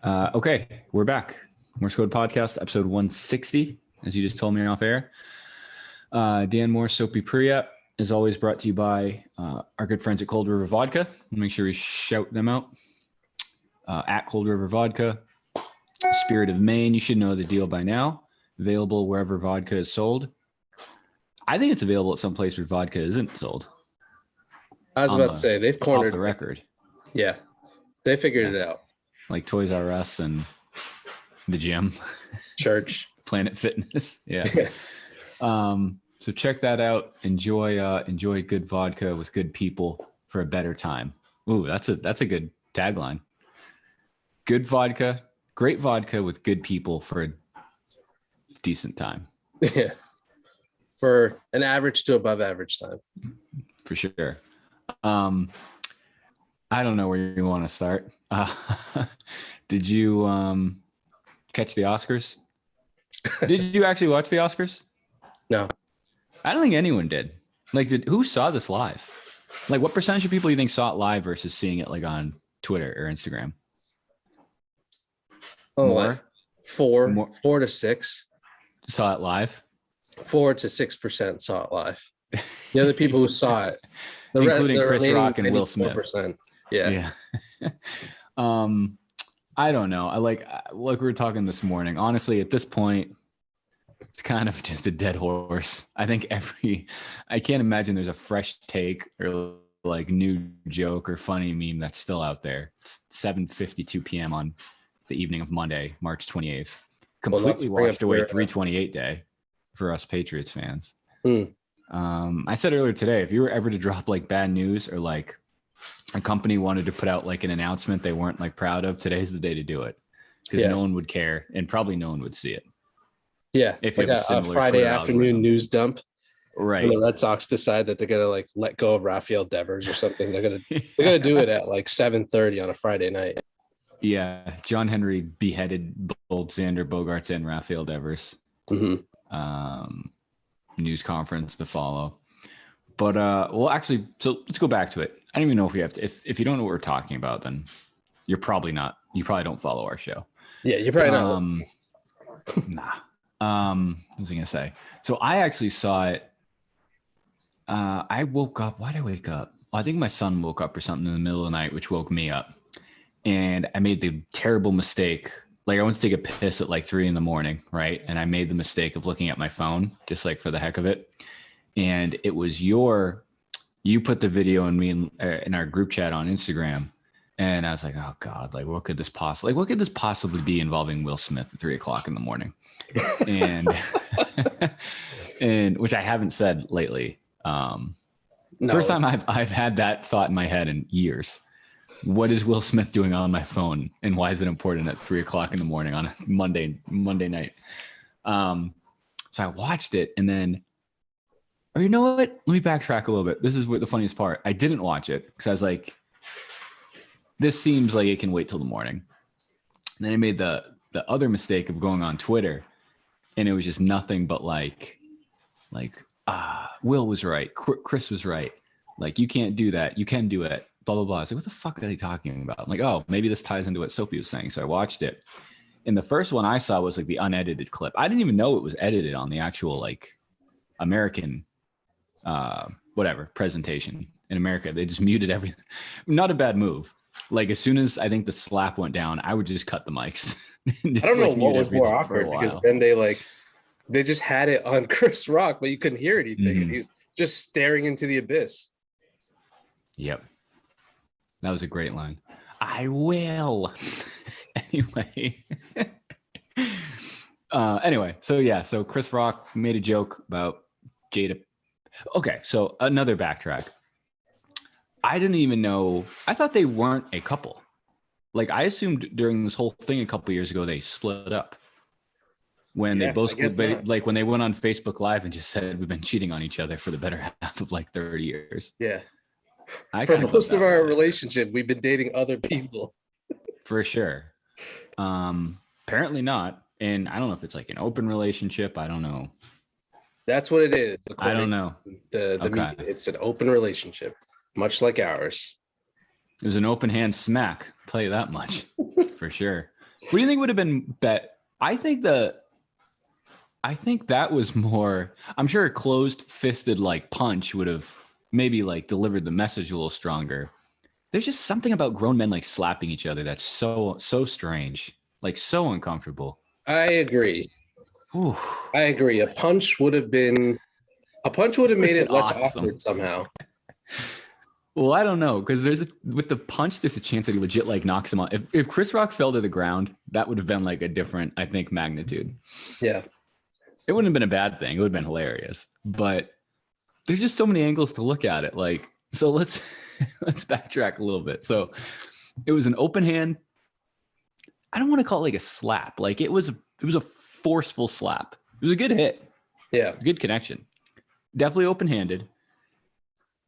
Okay, we're back. Morse Code Podcast, episode 160, as you just told me off air. Dan Moore, Soapy Priya, is always brought to you by our good friends at Cold River Vodka. Make sure we shout them out. At Cold River Vodka, Spirit of Maine, you should know the deal by now. Available wherever vodka is sold. I think it's available at some place where vodka isn't sold. I was about to say, they've cornered off the record. Yeah, they figured it out. Like Toys R Us and the gym, church, Planet Fitness. Yeah. So check that out. Enjoy good vodka with good people for a better time. Ooh, that's a good tagline. Good vodka, great vodka with good people for a decent time. Yeah. For an average to above average time. For sure. I don't know where you want to start. Did you catch the Oscars? Did you actually watch the Oscars? No. I don't think anyone did. Like, who saw this live? Like, what percentage of people do you think saw it live versus seeing it like on Twitter or Instagram? Oh, more? Like 4 to 6 saw it live. 4 to 6% saw it live. The other people who saw it, including Chris Rock and Will Smith. Yeah. I don't know. Like we were talking this morning. Honestly, at this point, it's kind of just a dead horse. I think I can't imagine there's a fresh take or like new joke or funny meme that's still out there. It's 7:52 p.m. on the evening of Monday, March 28th. Completely washed away 328 day for us Patriots fans. I said earlier today, if you were ever to drop like bad news or like a company wanted to put out like an announcement they weren't like proud of, today's the day to do it because no one would care and probably no one would see it. Yeah. If like you have a Friday afternoon news dump. Right. When the Red Sox decide that they're going to like let go of Rafael Devers or something, they're going to do it at like 7:30 on a Friday night. Yeah. John Henry beheaded both Xander Bogaerts and Rafael Devers. News conference to follow. But well, actually, so let's go back to it. I don't even know if we have to. If you don't know what we're talking about, then you're probably not. You probably don't follow our show. Yeah, you're probably not. Nah. What was I gonna say? So I actually saw it. I woke up. Why did I wake up? Well, I think my son woke up or something in the middle of the night, which woke me up. And I made the terrible mistake. Like I went to take a piss at like 3 a.m, right? And I made the mistake of looking at my phone, just like for the heck of it. And it was you put the video in me in our group chat on Instagram. And I was like, oh God, like what could this possibly be involving Will Smith at 3 a.m? And, and which I haven't said lately. First time I've had that thought in my head in years. What is Will Smith doing on my phone? And why is it important at 3 a.m. on a Monday night? So I watched it and then, or you know what? Let me backtrack a little bit. This is what the funniest part. I didn't watch it because I was like, this seems like it can wait till the morning. And then I made the other mistake of going on Twitter and it was just nothing but like, Will was right. Chris was right. Like, you can't do that. You can do it. Blah, blah, blah. I was like, what the fuck are they talking about? I'm like, oh, maybe this ties into what Soapy was saying. So I watched it. And the first one I saw was like the unedited clip. I didn't even know it was edited on the actual like American presentation in America. They just muted everything. Not a bad move. Like as soon as I think the slap went down, I would just cut the mics. I don't know what was more awkward because then they just had it on Chris Rock, but you couldn't hear anything. And he was just staring into the abyss. Yep. That was a great line. I will. Anyway. So Chris Rock made a joke about Jada. Okay, so another backtrack. I didn't even know. I thought they weren't a couple. Like I assumed during this whole thing a couple years ago they split up. When they both split, like when they went on Facebook Live and just said we've been cheating on each other for the better half of like 30 years. Yeah. For most of our relationship, we've been dating other people. For sure. Apparently not. And I don't know if it's like an open relationship. I don't know. That's what it is. I don't know. Media. It's an open relationship, much like ours. It was an open hand smack. I'll tell you that much for sure. What do you think would have been bet? I think that was more. I'm sure a closed-fisted like punch would have maybe like delivered the message a little stronger. There's just something about grown men like slapping each other that's so strange, like so uncomfortable. I agree. Ooh. I agree. A punch would have made it less awkward somehow. Well, I don't know, because with the punch, there's a chance that he legit like knocks him out. If Chris Rock fell to the ground, that would have been like a different, I think, magnitude. Yeah, it wouldn't have been a bad thing. It would have been hilarious. But there's just so many angles to look at it. Like, so let's backtrack a little bit. So it was an open hand. I don't want to call it like a slap. Like it was a forceful slap. It was a good hit. Yeah, good connection. Definitely open-handed.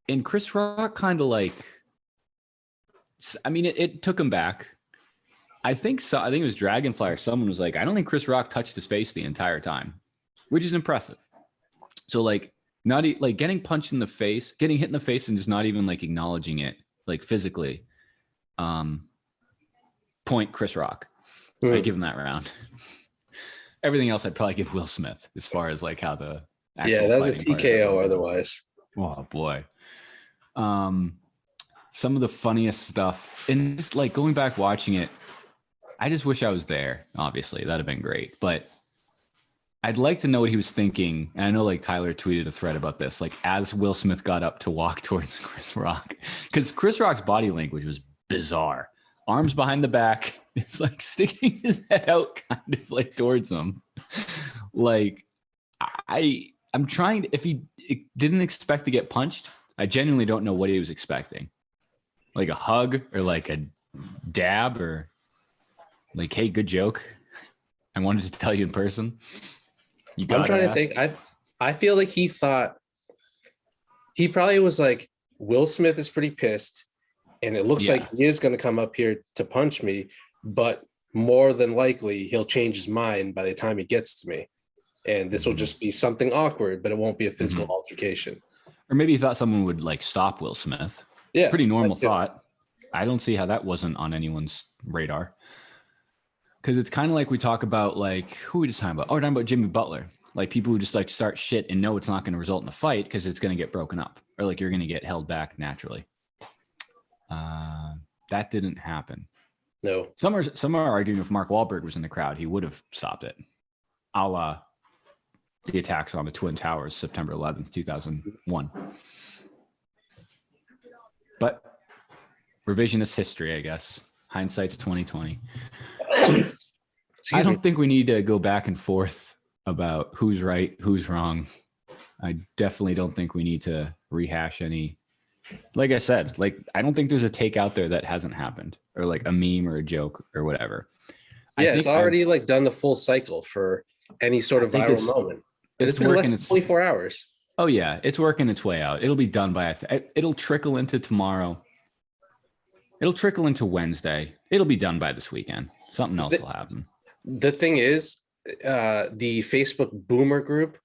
And Chris Rock kind of like, I mean, it took him back. I think it was Dragonfly or someone was like, I don't think Chris Rock touched his face the entire time, which is impressive. So like, not like getting punched in the face, getting hit in the face, and just not even like acknowledging it, like physically. Point Chris Rock. I'd give him that round. Everything else, I'd probably give Will Smith as far as like how the actual that was a TKO otherwise. Oh boy. Some of the funniest stuff, and just like going back watching it, I just wish I was there. Obviously, that'd have been great, but I'd like to know what he was thinking. And I know like Tyler tweeted a thread about this, like as Will Smith got up to walk towards Chris Rock, because Chris Rock's body language was bizarre. Arms behind the back. It's like sticking his head out kind of like towards him. Like I'm trying to, if he didn't expect to get punched, I genuinely don't know what he was expecting. Like a hug or like a dab or like, hey, good joke. I wanted to tell you in person. I'm trying to think. I feel like he thought he probably was like, Will Smith is pretty pissed. And it looks like he is going to come up here to punch me, but more than likely he'll change his mind by the time he gets to me. And this will just be something awkward, but it won't be a physical altercation. Or maybe he thought someone would like stop Will Smith. Yeah. Pretty normal thought. I don't see how that wasn't on anyone's radar. Because it's kind of like we talk about like, who are we just talking about? Oh, we're talking about Jimmy Butler. Like people who just like start shit and know it's not going to result in a fight because it's going to get broken up. Or like you're going to get held back naturally. That didn't happen. No. Some are arguing if Mark Wahlberg was in the crowd, he would have stopped it. A la the attacks on the Twin Towers, September 11th, 2001. But revisionist history, I guess. Hindsight's 2020. I don't think we need to go back and forth about who's right, who's wrong. I definitely don't think we need to rehash any. Like I said, like I don't think there's a take out there that hasn't happened, or like a meme or a joke or whatever. Yeah, it's already like done the full cycle for any sort of viral moment. And it's been less than 24 hours. Oh yeah, it's working its way out. It'll be done by it'll trickle into tomorrow. It'll trickle into Wednesday. It'll be done by this weekend. Something else will happen. The thing is, the Facebook boomer group,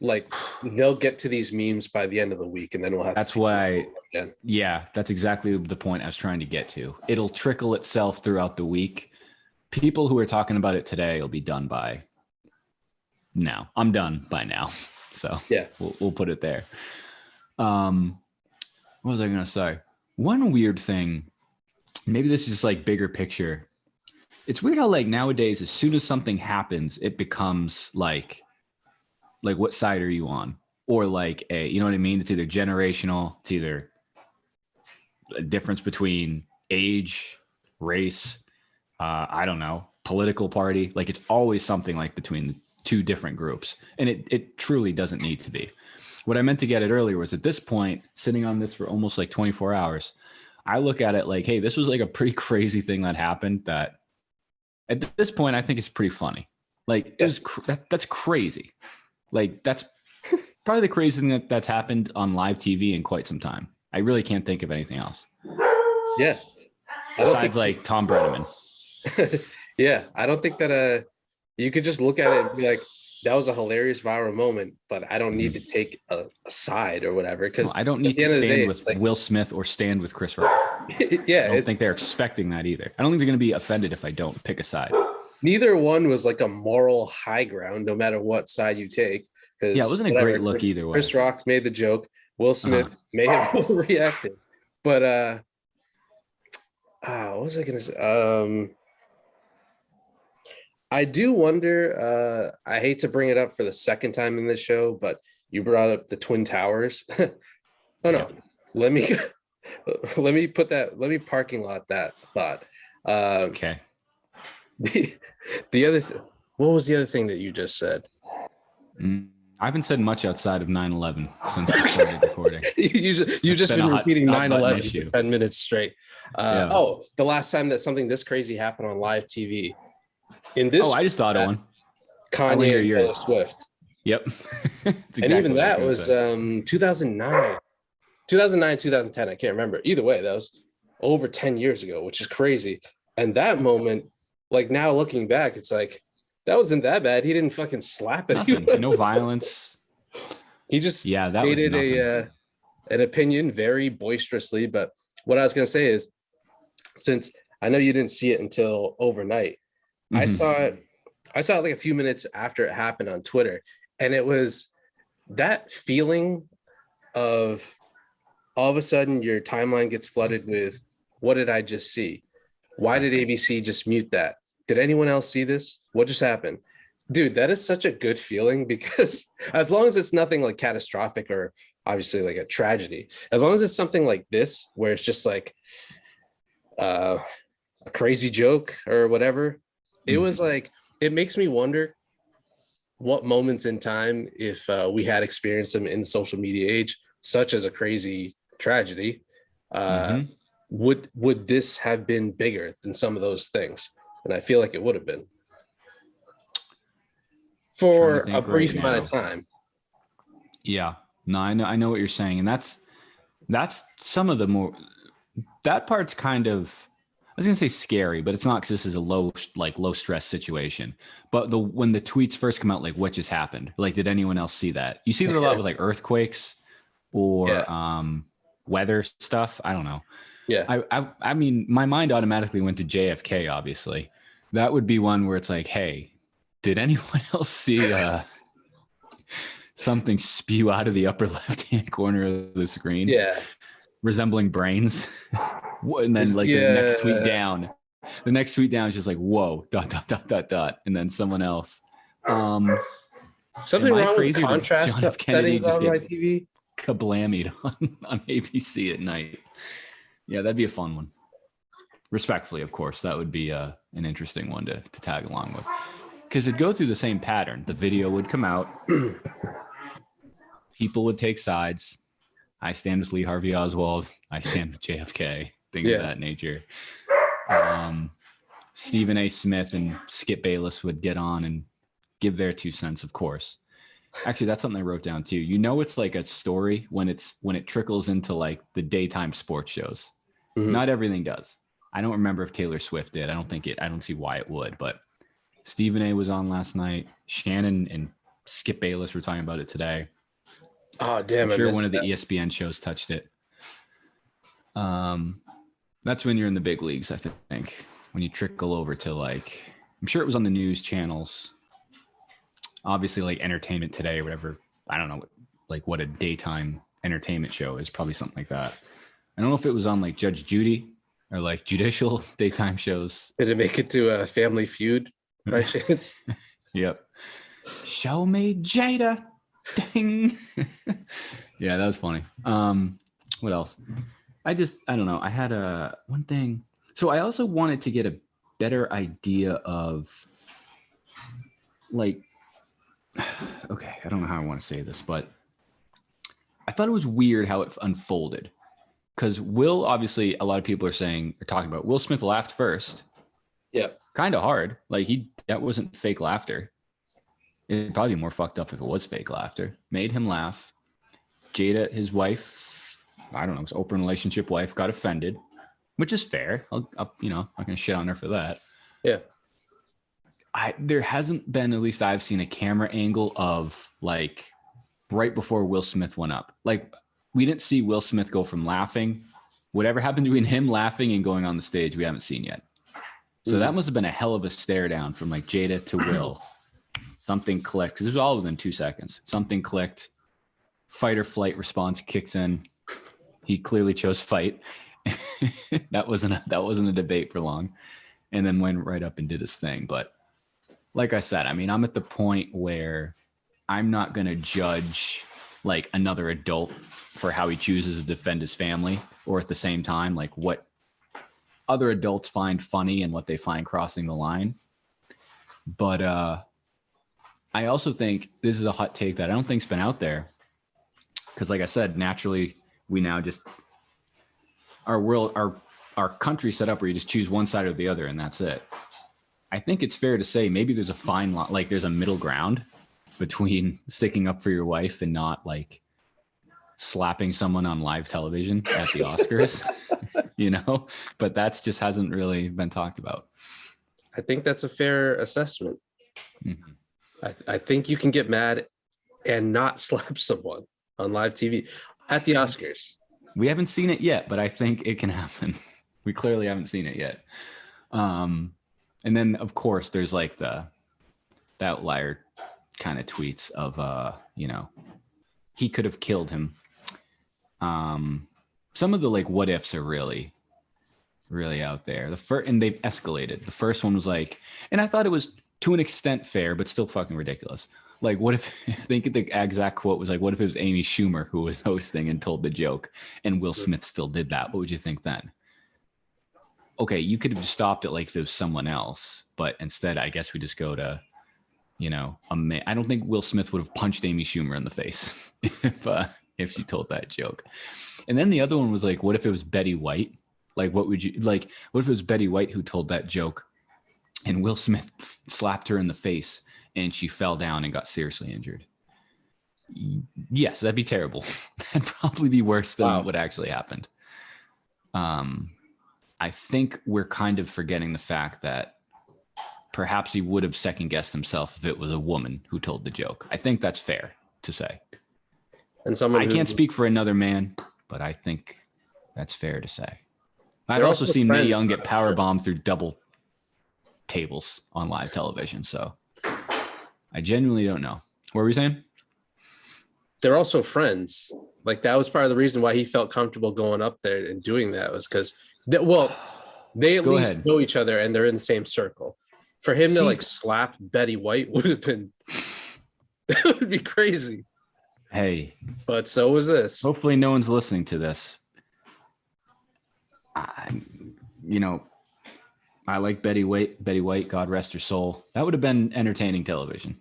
like they'll get to these memes by the end of the week, and then we'll have. That's why. Yeah, that's exactly the point I was trying to get to. It'll trickle itself throughout the week. People who are talking about it today will be done by now. I'm done by now, so yeah, we'll put it there. What was I gonna say? One weird thing. Maybe this is just like bigger picture. It's weird how like nowadays, as soon as something happens, it becomes like what side are you on? Or like you know what I mean? It's either generational, it's either a difference between age, race, I don't know, political party. Like it's always something like between the two different groups. And it truly doesn't need to be. What I meant to get at earlier was at this point, sitting on this for almost like 24 hours, I look at it like, hey, this was like a pretty crazy thing that happened that at this point, I think it's pretty funny. Like it was that's crazy. Like that's probably the craziest thing that's happened on live TV in quite some time. I really can't think of anything else. Yeah. Besides like Tom Brenneman. Yeah. I don't think that you could just look at it and be like, that was a hilarious viral moment, but I don't need to take a side or whatever. Because I don't need to stand with like, Will Smith or stand with Chris Rock. Yeah, I don't think they're expecting that either. I don't think they're going to be offended if I don't pick a side. Neither one was like a moral high ground, no matter what side you take. Yeah, it wasn't a great look either way. Chris Rock made the joke. Will Smith may have reacted, but what was I going to say? I do wonder. I hate to bring it up for the second time in this show, but you brought up the Twin Towers. No, let me put that. Let me parking lot that thought. Okay. The other. What was the other thing that you just said? I haven't said much outside of 9/11 since we started recording. you just been repeating 9/11 for 10 minutes straight. Oh, the last time that something this crazy happened on live TV. In this, I just thought of one. Kanye and Taylor Swift. Yep. Exactly, and even that was 2009, 2010. I can't remember. Either way, that was over 10 years ago, which is crazy. And that moment, like now looking back, it's like, that wasn't that bad. He didn't fucking slap anyone. No violence. He just stated an opinion very boisterously. But what I was going to say is, since I know you didn't see it until overnight, I saw it like a few minutes after it happened on Twitter. And it was that feeling of all of a sudden your timeline gets flooded with, what did I just see? Why did ABC just mute that? Did anyone else see this? What just happened? Dude, that is such a good feeling, because as long as it's nothing like catastrophic or obviously like a tragedy, as long as it's something like this, where it's just like a crazy joke or whatever, it was like, it makes me wonder what moments in time, if we had experienced them in the social media age, such as a crazy tragedy, would this have been bigger than some of those things? And I feel like it would have been for a brief amount of time. Yeah, no, I know what you're saying, and that's some of the more, that part's kind of, I was gonna say scary, but it's not, because this is a low stress situation. But when the tweets first come out, like, what just happened? Like, did anyone else see that? You see that a lot with like earthquakes or weather stuff. I don't know. Yeah. I mean, my mind automatically went to JFK. Obviously, that would be one where it's like, hey, did anyone else see something spew out of the upper left-hand corner of the screen? Yeah. Resembling brains. And then the next tweet down is just like, whoa, ... And then someone else. Something wrong with contrast settings on my TV? Kablammied on ABC at night. Yeah, that'd be a fun one. Respectfully, of course, that would be an interesting one to tag along with. Because it'd go through the same pattern. The video would come out. People would take sides. I stand with Lee Harvey Oswald. I stand with JFK. Things of that nature. Stephen A. Smith and Skip Bayless would get on and give their 2 cents, of course. Actually, that's something I wrote down too. You know, it's like a story when it trickles into like the daytime sports shows. Not everything does. I don't remember if Taylor Swift did. I don't see why it would, but Stephen A. was on last night. Shannon and Skip Bayless were talking about it today. Oh, damn. I'm sure one of the ESPN shows touched it. That's when you're in the big leagues, I think. When you trickle over to like, I'm sure it was on the news channels. Obviously, like Entertainment Today or whatever. I don't know, like what a daytime entertainment show is. Probably something like that. I don't know if it was on like Judge Judy or like judicial daytime shows. Did it make it to a Family Feud by chance? Yep. Show me Jada. Ding. Yeah, that was funny. What else? I don't know. I had one thing. So I also wanted to get a better idea of like, okay, I don't know how I want to say this, but I thought it was weird how it unfolded. Because Will, obviously, a lot of people are talking about Will Smith laughed first. Yeah. Kind of hard. Like that wasn't fake laughter. It'd probably be more fucked up if it was fake laughter. Made him laugh. Jada, his wife, I don't know, his open relationship wife, got offended, which is fair. I'm not going to shit on her for that. Yeah. There hasn't been, at least I've seen, a camera angle of like right before Will Smith went up. Like we didn't see Will Smith go from laughing whatever happened between him laughing and going on the stage, we haven't seen yet. So that must have been a hell of a stare down from like Jada to Will. Something clicked, because it was all within 2 seconds. Something clicked. Fight or flight response kicks in. He clearly chose fight. that wasn't a debate for long, and then went right up and did his thing. But like I said, I mean, I'm at the point where I'm not going to judge like another adult for how he chooses to defend his family, or at the same time, like what other adults find funny and what they find crossing the line. But I also think this is a hot take that I don't think's been out there, because like I said, naturally we now just our country set up where you just choose one side or the other and that's it. I think it's fair to say maybe there's a fine line, like there's a middle ground between sticking up for your wife and not like slapping someone on live television at the Oscars. You know, but that's just hasn't really been talked about. I think that's a fair assessment. Mm-hmm. I think you can get mad and not slap someone on live TV at the Oscars. We haven't seen it yet, but I think it can happen. We clearly haven't seen it yet. And then of course there's like the outlier kind of tweets of you know, he could have killed him. Some of the like what ifs are really out there. And they've escalated. The first one was like, and I thought it was to an extent fair, but still fucking ridiculous. Like, what if, I think the exact quote was like, what if it was Amy Schumer who was hosting and told the joke and Will Smith still did that? What would you think then? Okay, you could have stopped it like if it was someone else, but instead, I guess we just go to, you know, I don't think Will Smith would have punched Amy Schumer in the face if she told that joke. And then the other one was like, what if it was Betty White? Like, what if it was Betty White who told that joke and Will Smith slapped her in the face and she fell down and got seriously injured? Yes, that'd be terrible. That'd probably be worse than what actually happened. I think we're kind of forgetting the fact that perhaps he would have second guessed himself if it was a woman who told the joke. I think that's fair to say. And I can't speak for another man, but I think that's fair to say. I'd also seen Mae Young get powerbombed through double tables on live television, so I genuinely don't know. What were we saying? They're also friends. Like that was part of the reason why he felt comfortable going up there and doing that was because, they at least know each other and they're in the same circle. For him to like slap Betty White would have been, that would be crazy. Hey, but so was this. Hopefully no one's listening to this. You know, I like Betty White, God rest her soul. That would have been entertaining television.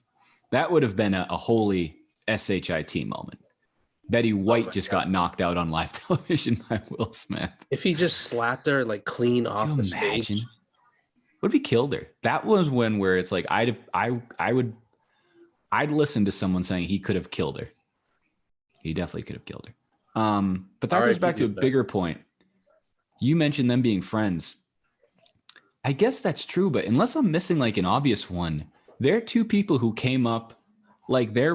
That would have been a holy SHIT moment. Betty White just got knocked out on live television by Will Smith. If he just slapped her like clean off the stage. What if he killed her? That was where it's like I'd listen to someone saying he could have killed her. He definitely could have killed her. But that goes back to a bigger point. You mentioned them being friends. I guess that's true, but unless I'm missing like an obvious one, they're two people who came up like their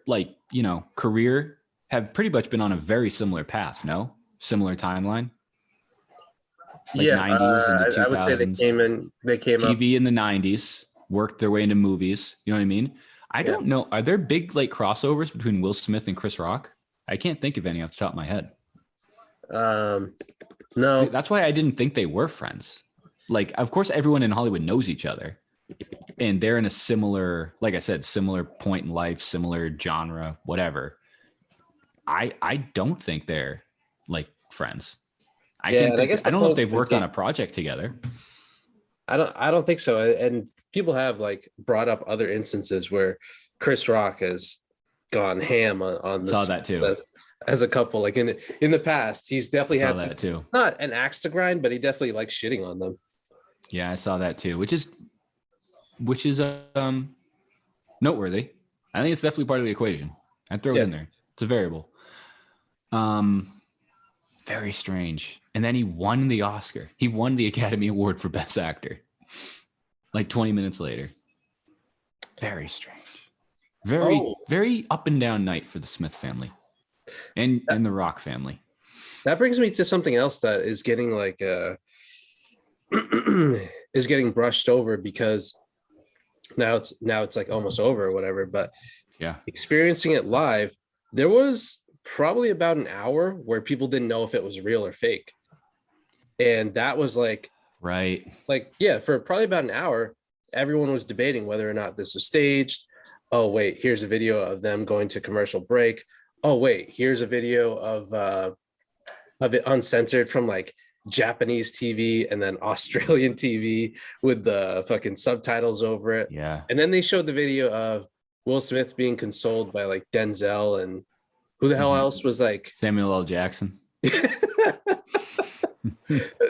like, you know, career have pretty much been on a very similar path, no? Similar timeline? Like 90s into 2000s. I would say they came TV in the 90s, worked their way into movies. You know what I mean? I don't know. Are there big like crossovers between Will Smith and Chris Rock? I can't think of any off the top of my head. No. See, that's why I didn't think they were friends. Like, of course, everyone in Hollywood knows each other. And they're in a similar, like I said, similar point in life, similar genre, whatever. I don't think they're like friends. I don't know if they've worked on a project together. I don't think so. And people have like brought up other instances where Chris Rock has gone ham on the saw that too. As a couple, like in the past, he's definitely had that too. Not an axe to grind, but he definitely likes shitting on them. Yeah, I saw that too, which is noteworthy. I think it's definitely part of the equation. I'd throw it in there. It's a variable. Very strange. And then he won the Oscar. He won the Academy Award for Best Actor. Like 20 minutes later. Very strange. Very up and down night for the Smith family and the Rock family. That brings me to something else that is getting like is getting brushed over because now it's like almost over or whatever. But Yeah. experiencing it live, there was probably about an hour where people didn't know if it was real or fake. And that was like, right. Like, yeah, for probably about an hour, everyone was debating whether or not this was staged. Oh, wait, here's a video of them going to commercial break. Oh, wait, here's a video of it uncensored from like Japanese TV and then Australian TV with the fucking subtitles over it. Yeah. And then they showed the video of Will Smith being consoled by like Denzel and who the hell else was like Samuel L. Jackson.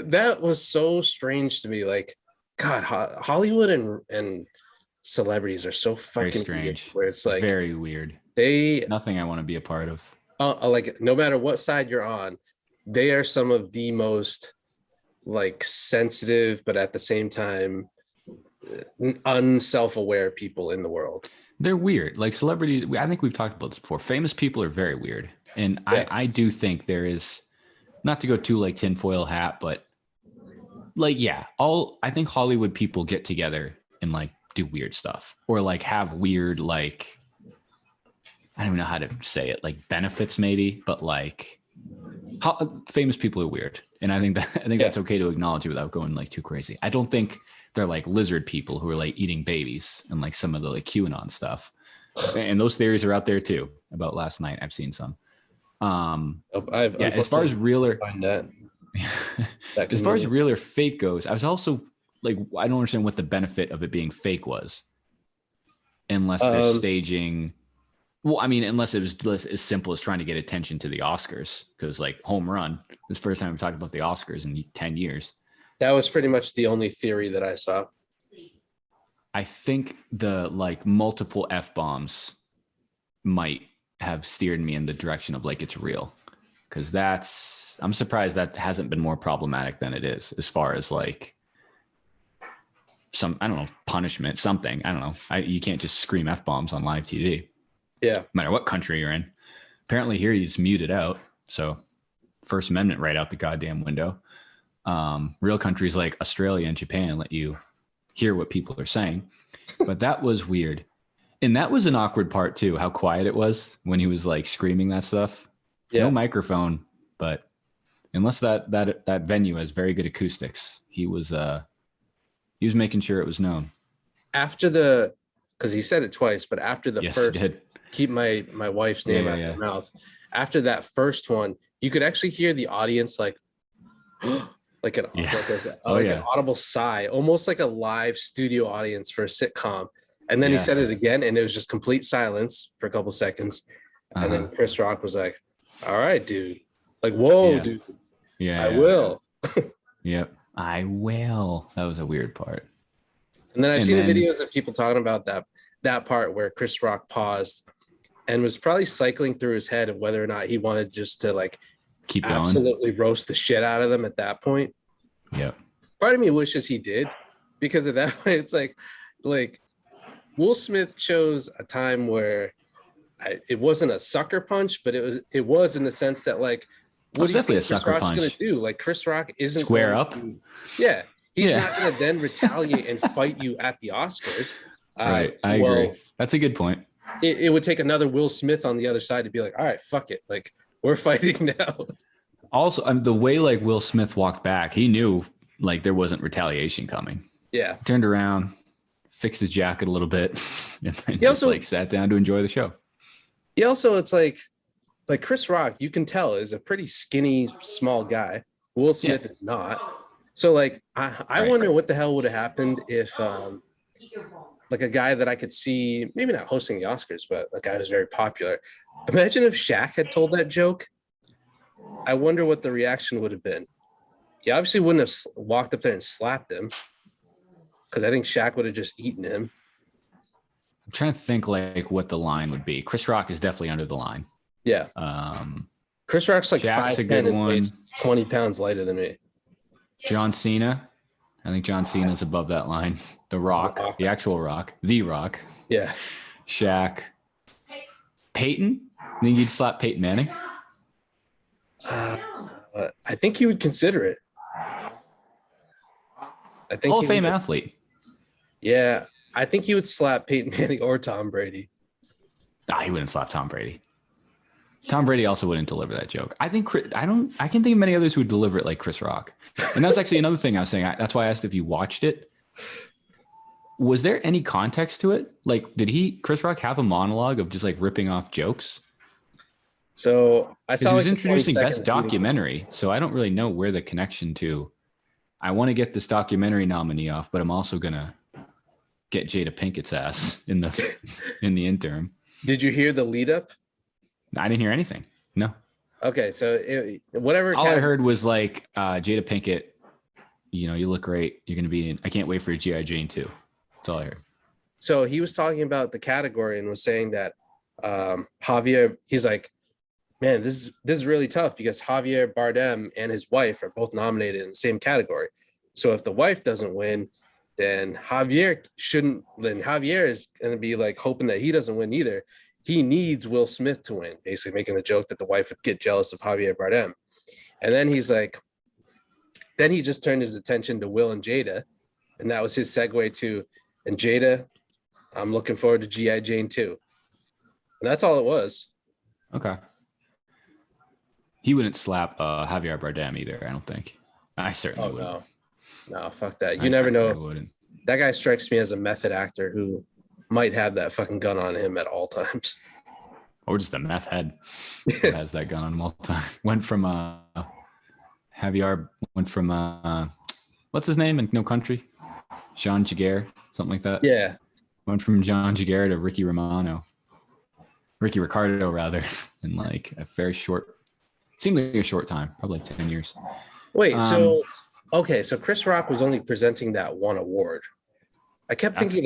That was so strange to me. Like, God, Hollywood and celebrities are so fucking very strange. Weird, where it's like very weird. Nothing I want to be a part of. Like no matter what side you're on, they are some of the most like sensitive, but at the same time unself-aware people in the world. They're weird. Like celebrities, I think we've talked about this before. Famous people are very weird. And yeah. I do think there is, not to go too like tinfoil hat, but like, yeah, I think Hollywood people get together and like do weird stuff or like have weird, like, I don't even know how to say it, like benefits maybe, but like famous people are weird. And I think that's okay to acknowledge it without going like too crazy. I don't think they're like lizard people who are like eating babies and like some of the like QAnon stuff. And those theories are out there too about last night. I've seen some. As far as real or as far as real or fake goes, I was also like, I don't understand what the benefit of it being fake was, unless they're staging. Well, I mean, unless it was as simple as trying to get attention to the Oscars, because like home run, this is the first time we've talked about the Oscars in 10 years. That was pretty much the only theory that I saw. I think the like multiple F-bombs might have steered me in the direction of like it's real, because I'm surprised that hasn't been more problematic than it is as far as like some, I don't know, punishment, something. I don't know. You can't just scream F-bombs on live TV. Yeah. No matter what country you're in. Apparently here he's muted out. So First Amendment right out the goddamn window. Real countries like Australia and Japan let you hear what people are saying. But that was weird. And that was an awkward part too, how quiet it was when he was like screaming that stuff. Yeah. No microphone, but unless that venue has very good acoustics, he was making sure it was known. After because he said it twice, but after the first, he did. Keep my wife's name out of your mouth. After that first one, you could actually hear the audience like like an audible sigh, almost like a live studio audience for a sitcom. And then he said it again, and it was just complete silence for a couple seconds. And then Chris Rock was like, "All right, dude. Like, whoa, dude. Yeah, I will." Yep, I will. That was a weird part. And then I've seen the videos of people talking about that part where Chris Rock paused and was probably cycling through his head of whether or not he wanted just to like keep going, absolutely roast the shit out of them at that point. Yeah. Part of me wishes he did, because at that point it's like Will Smith chose a time where it wasn't a sucker punch, but it was in the sense that like, what do you think Chris Rock's going to do? Like Chris Rock isn't square up. He's not going to then retaliate and fight you at the Oscars. Right. I agree. That's a good point. It would take another Will Smith on the other side to be like, all right, fuck it. Like, we're fighting now. Also, the way like Will Smith walked back, he knew like there wasn't retaliation coming. Yeah. Turned around, fixed his jacket a little bit, and then just like sat down to enjoy the show. He also, it's like Chris Rock, you can tell, is a pretty skinny, small guy. Will Smith is not. So like, I wonder what the hell would have happened if like a guy that I could see, maybe not hosting the Oscars, but a guy who's very popular. Imagine if Shaq had told that joke. I wonder what the reaction would have been. He obviously wouldn't have walked up there and slapped him, because I think Shaq would have just eaten him. I'm trying to think like what the line would be. Chris Rock is definitely under the line. Yeah. Chris Rock's like Shaq's a good one. 20 pounds lighter than me. John Cena. I think John Cena's above that line. The Rock. The actual Rock. The Rock. Yeah. Shaq. Peyton? Think you'd slap Peyton Manning? I think he would consider it. I think Hall of Fame athlete. Yeah, I think he would slap Peyton Manning or Tom Brady. Nah, he wouldn't slap Tom Brady. Tom Brady also wouldn't deliver that joke. I can think of many others who would deliver it like Chris Rock. And that was actually another thing I was saying. That's why I asked if you watched it. Was there any context to it? Like, did Chris Rock have a monologue of just like ripping off jokes? So I saw he was introducing best documentary. So I don't really know where the connection to. I want to get this documentary nominee off, but I'm also gonna get Jada Pinkett's ass in the interim. Did you hear the lead up? I didn't hear anything. No. Okay, so whatever. All I heard was like Jada Pinkett. You know, you look great. You're gonna be in. I can't wait for G.I. Jane 2. That's all I heard. So he was talking about the category and was saying that Javier. He's like, man, this is really tough because Javier Bardem and his wife are both nominated in the same category. So if the wife doesn't win, then Javier shouldn't. Then Javier is going to be like hoping that he doesn't win either. He needs Will Smith to win, basically making the joke that the wife would get jealous of Javier Bardem. And then he's like, then he just turned his attention to Will and Jada, and that was his segue to, and Jada, I'm looking forward to G.I. Jane 2. And that's all it was. Okay. He wouldn't slap Javier Bardem either, I don't think. I certainly wouldn't. No, fuck that. You never know. That guy strikes me as a method actor who might have that fucking gun on him at all times. Or just a meth head who has that gun on him all the time. Javier went from what's his name in No Country? Jean Giguere, something like that. Yeah. Went from Jean Giguere to Ricky Ricardo rather, in like a very short, seemed like a short time, probably 10 years. Wait, so Chris Rock was only presenting that one award. I kept thinking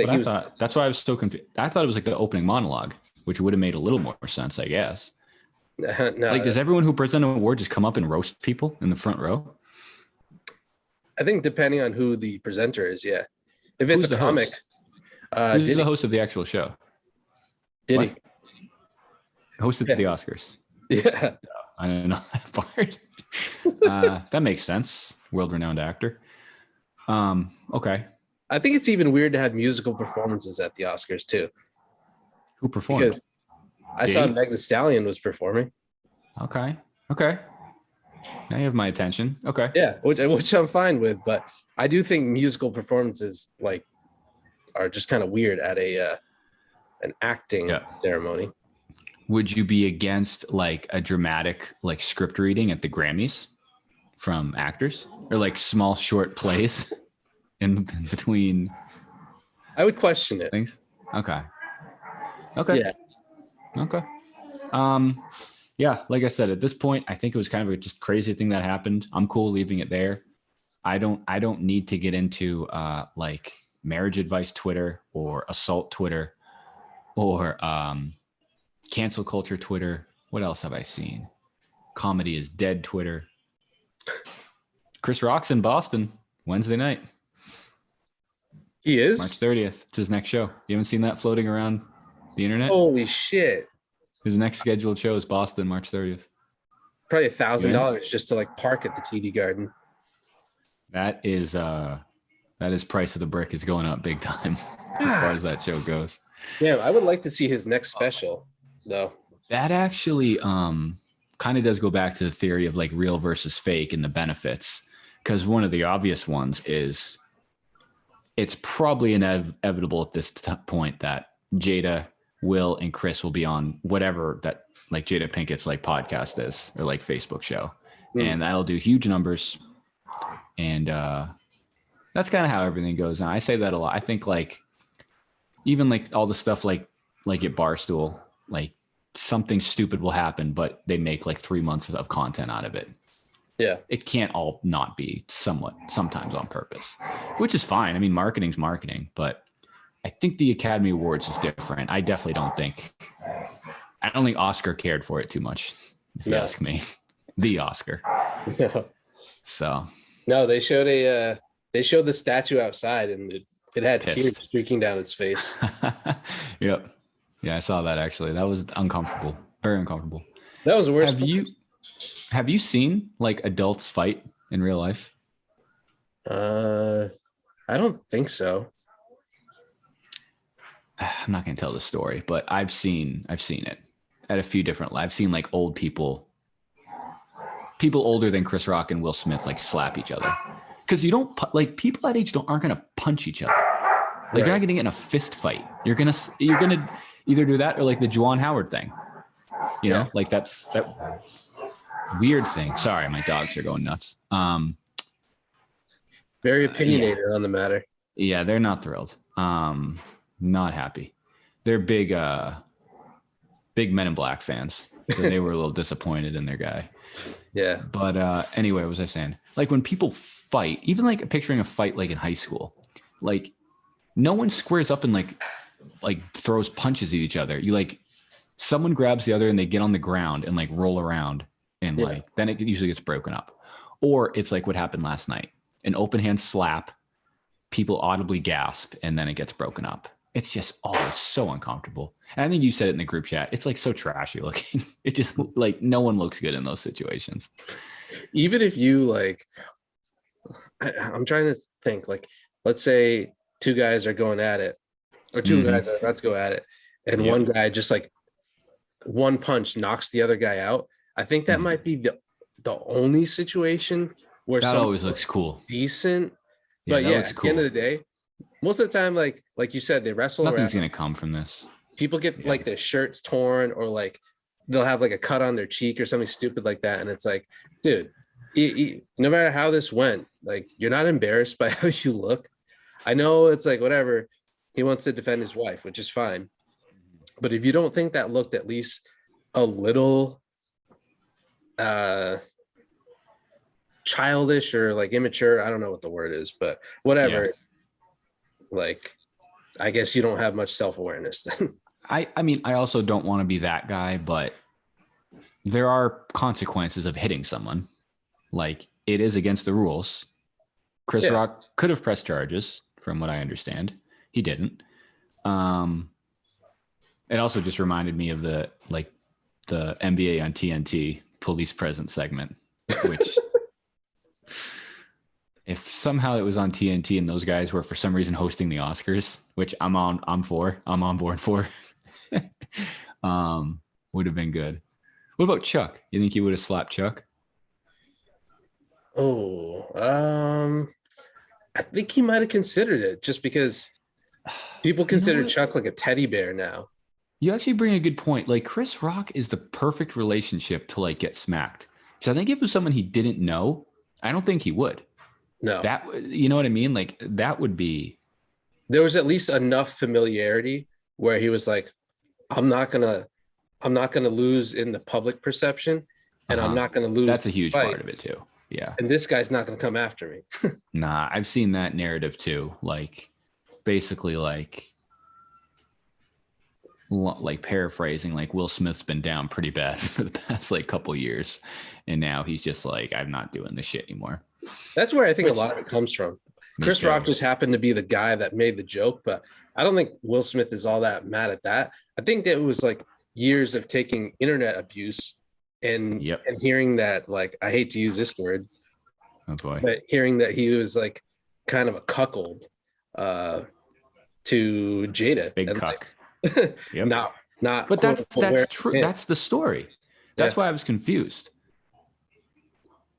that's why I was so confused. I thought it was like the opening monologue, which would have made a little more sense, I guess. No, like, does everyone who presents an award just come up and roast people in the front row? I think depending on who the presenter is, yeah. If it's a comic, who's the host of the actual show? Diddy. Hosted the Oscars. Yeah. I don't know that part. That makes sense. World-renowned actor. Okay. I think it's even weird to have musical performances at the Oscars too. Who performed? Because I saw Meg Thee Stallion was performing. Okay. Now you have my attention. Okay. Yeah, which I'm fine with, but I do think musical performances like are just kind of weird at an acting ceremony. Would you be against like a dramatic like script reading at the Grammys from actors, or like small short plays in between? I would question it. Things. Okay. Yeah. Okay. Yeah, like I said, at this point, I think it was kind of a just crazy thing that happened. I'm cool leaving it there. I don't need to get into like marriage advice Twitter or assault Twitter or cancel culture Twitter. What else have I seen? Comedy is dead Twitter. Chris Rock's in Boston Wednesday night. He is? March 30th. It's his next show. You haven't seen that floating around the internet? Holy shit. His next scheduled show is Boston, March 30th. Probably $1,000 just to like park at the TD Garden. That is price of the brick is going up big time as far as that show goes. Yeah, I would like to see his next special though. That actually kind of does go back to the theory of like real versus fake and the benefits, because one of the obvious ones is it's probably inevitable at this point that Jada, Will, and Chris will be on whatever that like Jada Pinkett's like podcast is or like Facebook show. And that'll do huge numbers. And that's kind of how everything goes. And I say that a lot. I think like even like all the stuff like at Barstool, like something stupid will happen, but they make like 3 months of content out of it. Yeah. It can't all not be sometimes on purpose, which is fine. I mean, marketing's marketing, but I think the Academy Awards is different. I definitely don't think Oscar cared for it too much, if you ask me. The Oscar. No. So. No, they showed the statue outside and it had tears streaking down its face. Yep. Yeah, I saw that actually. That was uncomfortable. Very uncomfortable. That was the worst. Have you seen like adults fight in real life? I don't think so. I'm not going to tell the story, but I've seen it at a few different. I've seen like old people older than Chris Rock and Will Smith like slap each other because you don't like people that age aren't going to punch each other. Like you're not going to get in a fist fight. You're gonna either do that or like the Juwan Howard thing. You know, like that weird thing. Sorry, my dogs are going nuts. Very opinionated on the matter. Yeah, they're not thrilled. Not happy. They're big Men in Black fans. So they were a little disappointed in their guy. Yeah. But anyway, what was I saying? Like when people fight, even like picturing a fight like in high school, like no one squares up and like throws punches at each other. You like someone grabs the other and they get on the ground and like roll around and like then it usually gets broken up. Or it's like what happened last night. An open hand slap, people audibly gasp, and then it gets broken up. It's just, it's so uncomfortable. And I think you said it in the group chat. It's like so trashy looking. It just like no one looks good in those situations. Even if you like, I'm trying to think like, let's say two guys are going at it or two guys are about to go at it. And one guy just like one punch knocks the other guy out. I think that might be the only situation where that always looks cool. Decent. But at the end of the day, most of the time, like you said, they wrestle. Nothing's going to come from this. People get like their shirts torn or like they'll have like a cut on their cheek or something stupid like that. And it's like, dude, no matter how this went, like you're not embarrassed by how you look. I know it's like whatever. He wants to defend his wife, which is fine. But if you don't think that looked at least a little childish or like immature, I don't know what the word is, but whatever. Like, I guess you don't have much self-awareness then. I mean, I also don't want to be that guy, but there are consequences of hitting someone. Like, it is against the rules. Chris Rock could have pressed charges, from what I understand. He didn't. It also just reminded me of the NBA on TNT police presence segment, which if somehow it was on TNT and those guys were for some reason hosting the Oscars, which I'm on board for, would have been good. What about Chuck? You think he would have slapped Chuck? I think he might have considered it just because people consider Chuck like a teddy bear now. You actually bring a good point. Like Chris Rock is the perfect relationship to like get smacked. So I think if it was someone he didn't know, I don't think he would. No. That, you know what I mean? Like that would be. There was at least enough familiarity where he was like, I'm not gonna lose in the public perception, and I'm not gonna lose. That's a huge part of it too. Yeah. And this guy's not gonna come after me. Nah, I've seen that narrative too. Like basically like paraphrasing, like Will Smith's been down pretty bad for the past like couple years. And now he's just like, I'm not doing this shit anymore. That's where I think a lot of it comes from. Chris Rock just happened to be the guy that made the joke, but I don't think Will Smith is all that mad at that. I think that it was like years of taking internet abuse and hearing that, like, I hate to use this word, but hearing that he was like kind of a cuckold to Jada. Big and cuck. Like, not. But that's true. That's the story. That's why I was confused.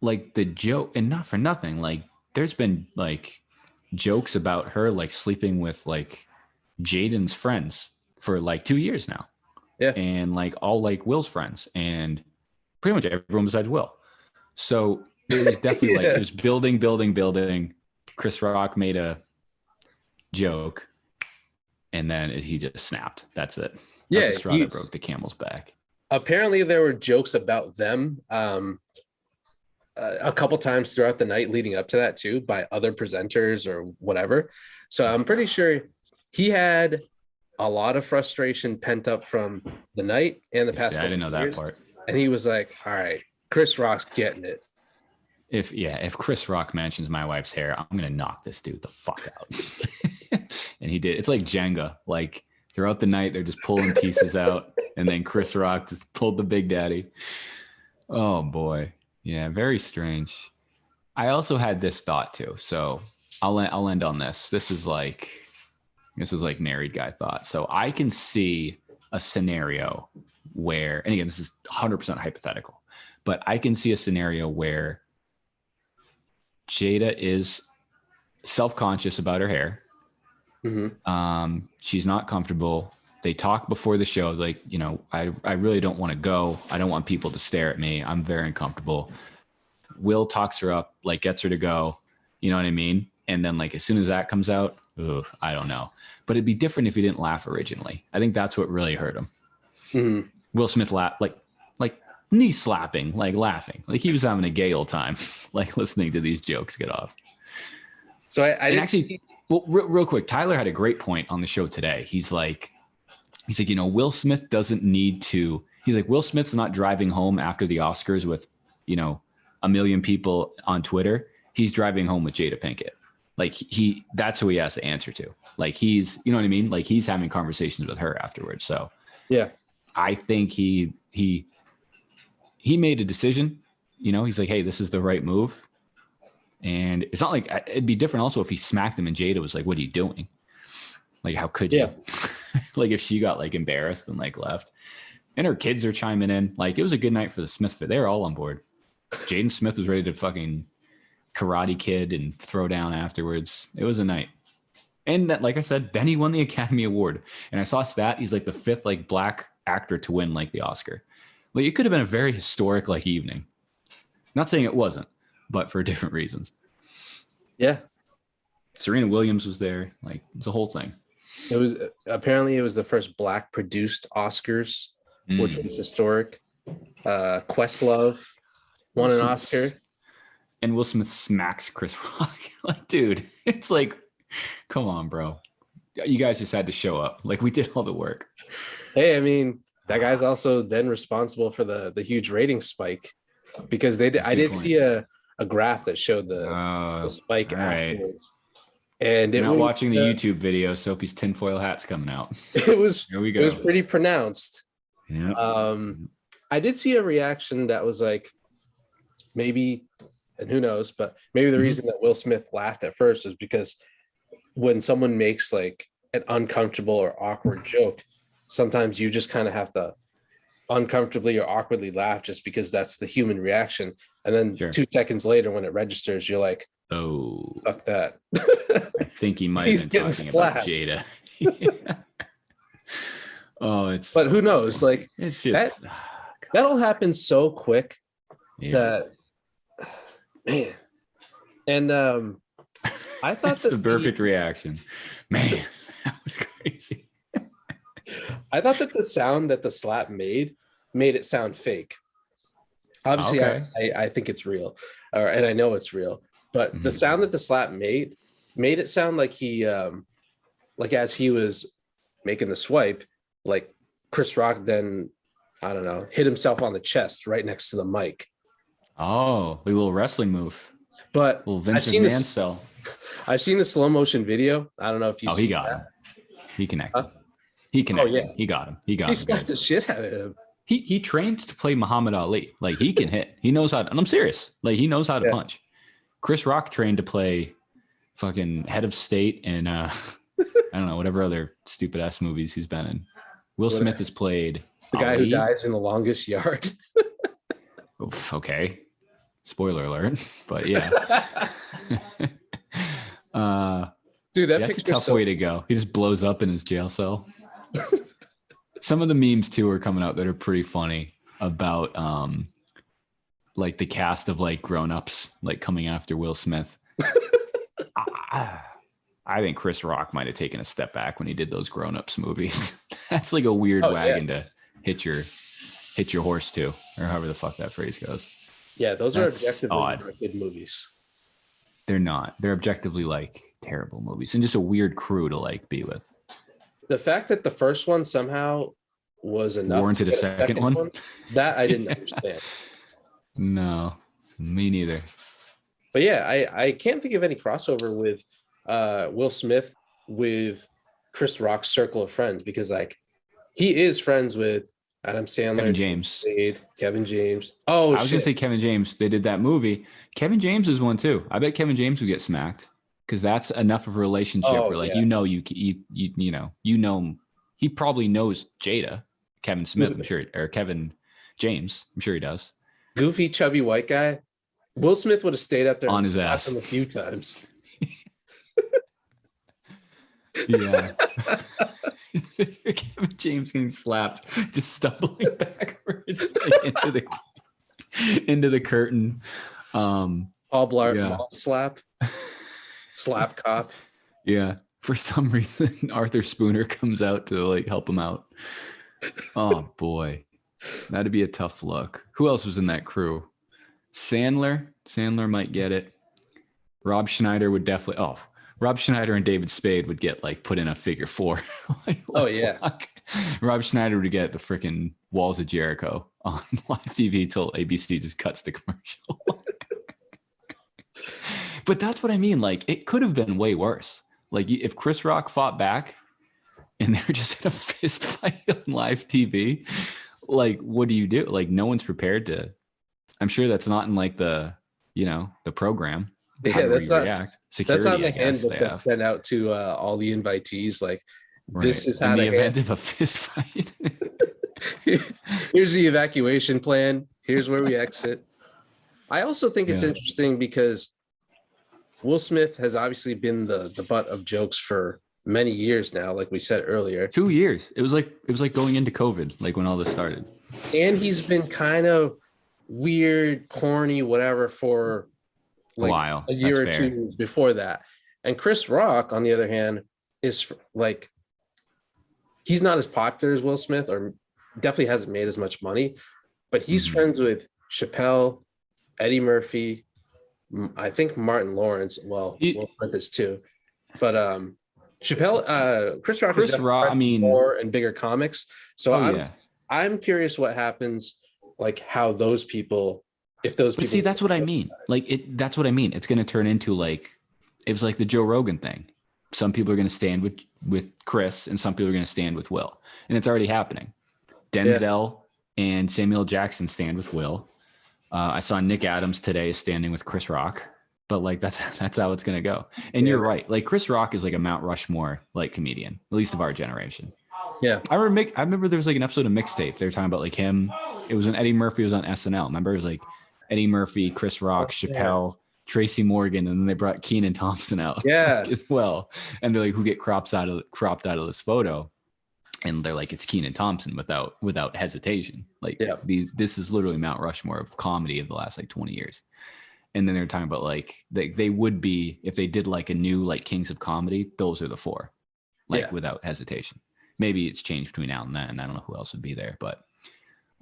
Like the joke, and not for nothing, like there's been like jokes about her like sleeping with like Jaden's friends for like 2 years now. Yeah. And like all like Will's friends and pretty much everyone besides Will. So it was definitely like it was building. Chris Rock made a joke and then he just snapped. That's it. That's the straw that broke the camel's back. Apparently there were jokes about them a couple times throughout the night leading up to that too by other presenters or whatever. So I'm pretty sure he had a lot of frustration pent up from the night and the past. I didn't know that part. And he was like, all right, Chris Rock's getting it. If Chris Rock mentions my wife's hair, I'm going to knock this dude the fuck out. And he did. It's like Jenga. Like throughout the night, they're just pulling pieces out. And then Chris Rock just pulled the big daddy. Oh boy. Yeah, very strange. I also had this thought too. So I'll end on this. This is like married guy thought. So I can see a scenario where, and again, this is 100% hypothetical, but I can see a scenario where Jada is self-conscious about her hair. Mm-hmm. She's not comfortable. They talk before the show, like, I really don't want to go. I don't want people to stare at me. I'm very uncomfortable. Will talks her up, like gets her to go. You know what I mean? And then like as soon as that comes out, I don't know. But it'd be different if he didn't laugh originally. I think that's what really hurt him. Mm-hmm. Will Smith laughed like knee slapping, like laughing, like he was having a gay old time, like listening to these jokes get off. So I didn't actually, well, real quick, Tyler had a great point on the show today. He's like, Will Smith doesn't need to. He's like, Will Smith's not driving home after the Oscars with, a million people on Twitter. He's driving home with Jada Pinkett. Like that's who he has to answer to. Like he's, you know what I mean? Like he's having conversations with her afterwards. So yeah, I think he made a decision. He's like, hey, this is the right move. And it's not like it'd be different also if he smacked him and Jada was like, what are you doing? Like, how could you? Like if she got like embarrassed and like left, and her kids are chiming in. Like it was a good night for the Smith. They were all on board. Jaden Smith was ready to fucking Karate Kid and throw down afterwards. It was a night. And that, like I said, then he won the Academy Award. And I saw a stat. He's like the 5th like black actor to win like the Oscar. Like it could have been a very historic like evening. Not saying it wasn't, but for different reasons. Yeah. Serena Williams was there. Like it was a whole thing. It was the first black produced Oscars, which was historic. Questlove won an Oscar. And Will Smith smacks Chris Rock. Like, dude, it's like, come on, bro. You guys just had to show up. Like, we did all the work. Hey, I mean, that guy's also then responsible for the huge rating spike because I did see a graph that showed the spike afterwards. Right. And you're not watching the YouTube video. Soapy's tinfoil hat's coming out. It was, here we go. It was pretty pronounced. Yeah. I did see a reaction that was like, maybe, and who knows, but maybe the reason that Will Smith laughed at first is because when someone makes like an uncomfortable or awkward joke, sometimes you just kind of have to uncomfortably or awkwardly laugh just because that's the human reaction. And then 2 seconds later, when it registers, you're like, oh, fuck that. I think he might have been talking about Jada. But who knows? Like it's just that all happened so quick that, man. And I thought that's the perfect reaction. Man, that was crazy. I thought that the sound that the slap made it sound fake. Obviously, I think it's real, and I know it's real. But the sound that the slap made it sound like he, like as he was making the swipe, like Chris Rock then, I don't know, hit himself on the chest right next to the mic. Oh, a little wrestling move. But I've seen the slow motion video. I don't know if you. He got him. He connected. He connected. Oh, yeah. He got him. He slapped the shit out of him. He trained to play Muhammad Ali. Like he can hit. He knows how to, and I'm serious. Like he knows how to punch. Chris Rock trained to play fucking Head of State and I don't know, whatever other stupid ass movies he's been in. Will Smith has played the guy who dies in The Longest Yard. Okay. Spoiler alert. But yeah. Dude, that's a tough way to go. He just blows up in his jail cell. Some of the memes too are coming out that are pretty funny about like the cast of like grown-ups like coming after Will Smith. I think Chris Rock might have taken a step back when he did those grown-ups movies. That's like a weird wagon to hit your horse to, or however the fuck that phrase goes. Yeah, those are objectively good movies. They're not. They're objectively like terrible movies and just a weird crew to like be with. The fact that the first one somehow was enough warranted a second one, that I didn't understand. No, me neither. But yeah, I can't think of any crossover with Will Smith with Chris Rock's circle of friends because like he is friends with Adam Sandler, Kevin James. Kevin James. Oh, I was gonna say Kevin James. They did that movie. Kevin James is one too. I bet Kevin James would get smacked because that's enough of a relationship where, like, he probably knows Jada, Kevin Smith, I'm sure, or Kevin James. I'm sure he does. Goofy, chubby white guy. Will Smith would have stayed up there on his ass him a few times. Yeah. Kevin James getting slapped, just stumbling backwards into the curtain. Paul Blart slap cop. Yeah. For some reason, Arthur Spooner comes out to like help him out. Oh boy, that'd be a tough look. Who else was in that crew? Sandler might get it. Rob Schneider would definitely. Oh, Rob Schneider and David Spade would get like put in a figure four. Rob Schneider would get the freaking Walls of Jericho on live TV till ABC just cuts the commercial. But that's what I mean. Like, it could have been way worse. Like, if Chris Rock fought back and they were just in a fist fight on live TV, like, what do you do? Like, no one's prepared to. I'm sure that's not in like the program. Yeah, that's not the handbook that's sent out to all the invitees. Like, this is how in the event of a fist fight. Here's the evacuation plan. Here's where we exit. I also think it's interesting because Will Smith has obviously been the butt of jokes for many years now, like we said earlier. 2 years. It was like going into COVID, like when all this started. And he's been kind of weird, corny, whatever for like a year or two before that. And Chris Rock, on the other hand, is like, he's not as popular as Will Smith, or definitely hasn't made as much money, but he's friends with Chappelle, Eddie Murphy, I think Martin Lawrence. Well, Will Smith is too, but Chappelle, Chris Rock, I mean, more and bigger comics. So I'm curious what happens, like how those people, if those people. See, that's what I mean. That's what I mean. It's going to turn into like, it was like the Joe Rogan thing. Some people are going to stand with Chris, and some people are going to stand with Will, and it's already happening. Denzel and Samuel Jackson stand with Will. I saw Nick Adams today standing with Chris Rock, but like that's how it's gonna go. And you're right. Like, Chris Rock is like a Mount Rushmore like comedian, at least of our generation. Yeah, I remember there was like an episode of Mixtape. They were talking about like him. It was when Eddie Murphy was on SNL. Remember, it was like Eddie Murphy, Chris Rock, Chappelle, Tracy Morgan, and then they brought Kenan Thompson out as well. And they're like, who get cropped out of this photo? And they're like, it's Kenan Thompson without hesitation. Like, this is literally Mount Rushmore of comedy of the last like 20 years. And then they're talking about like they would be, if they did like a new like Kings of Comedy, those are the four, like without hesitation. Maybe it's changed between now and then. I don't know who else would be there, but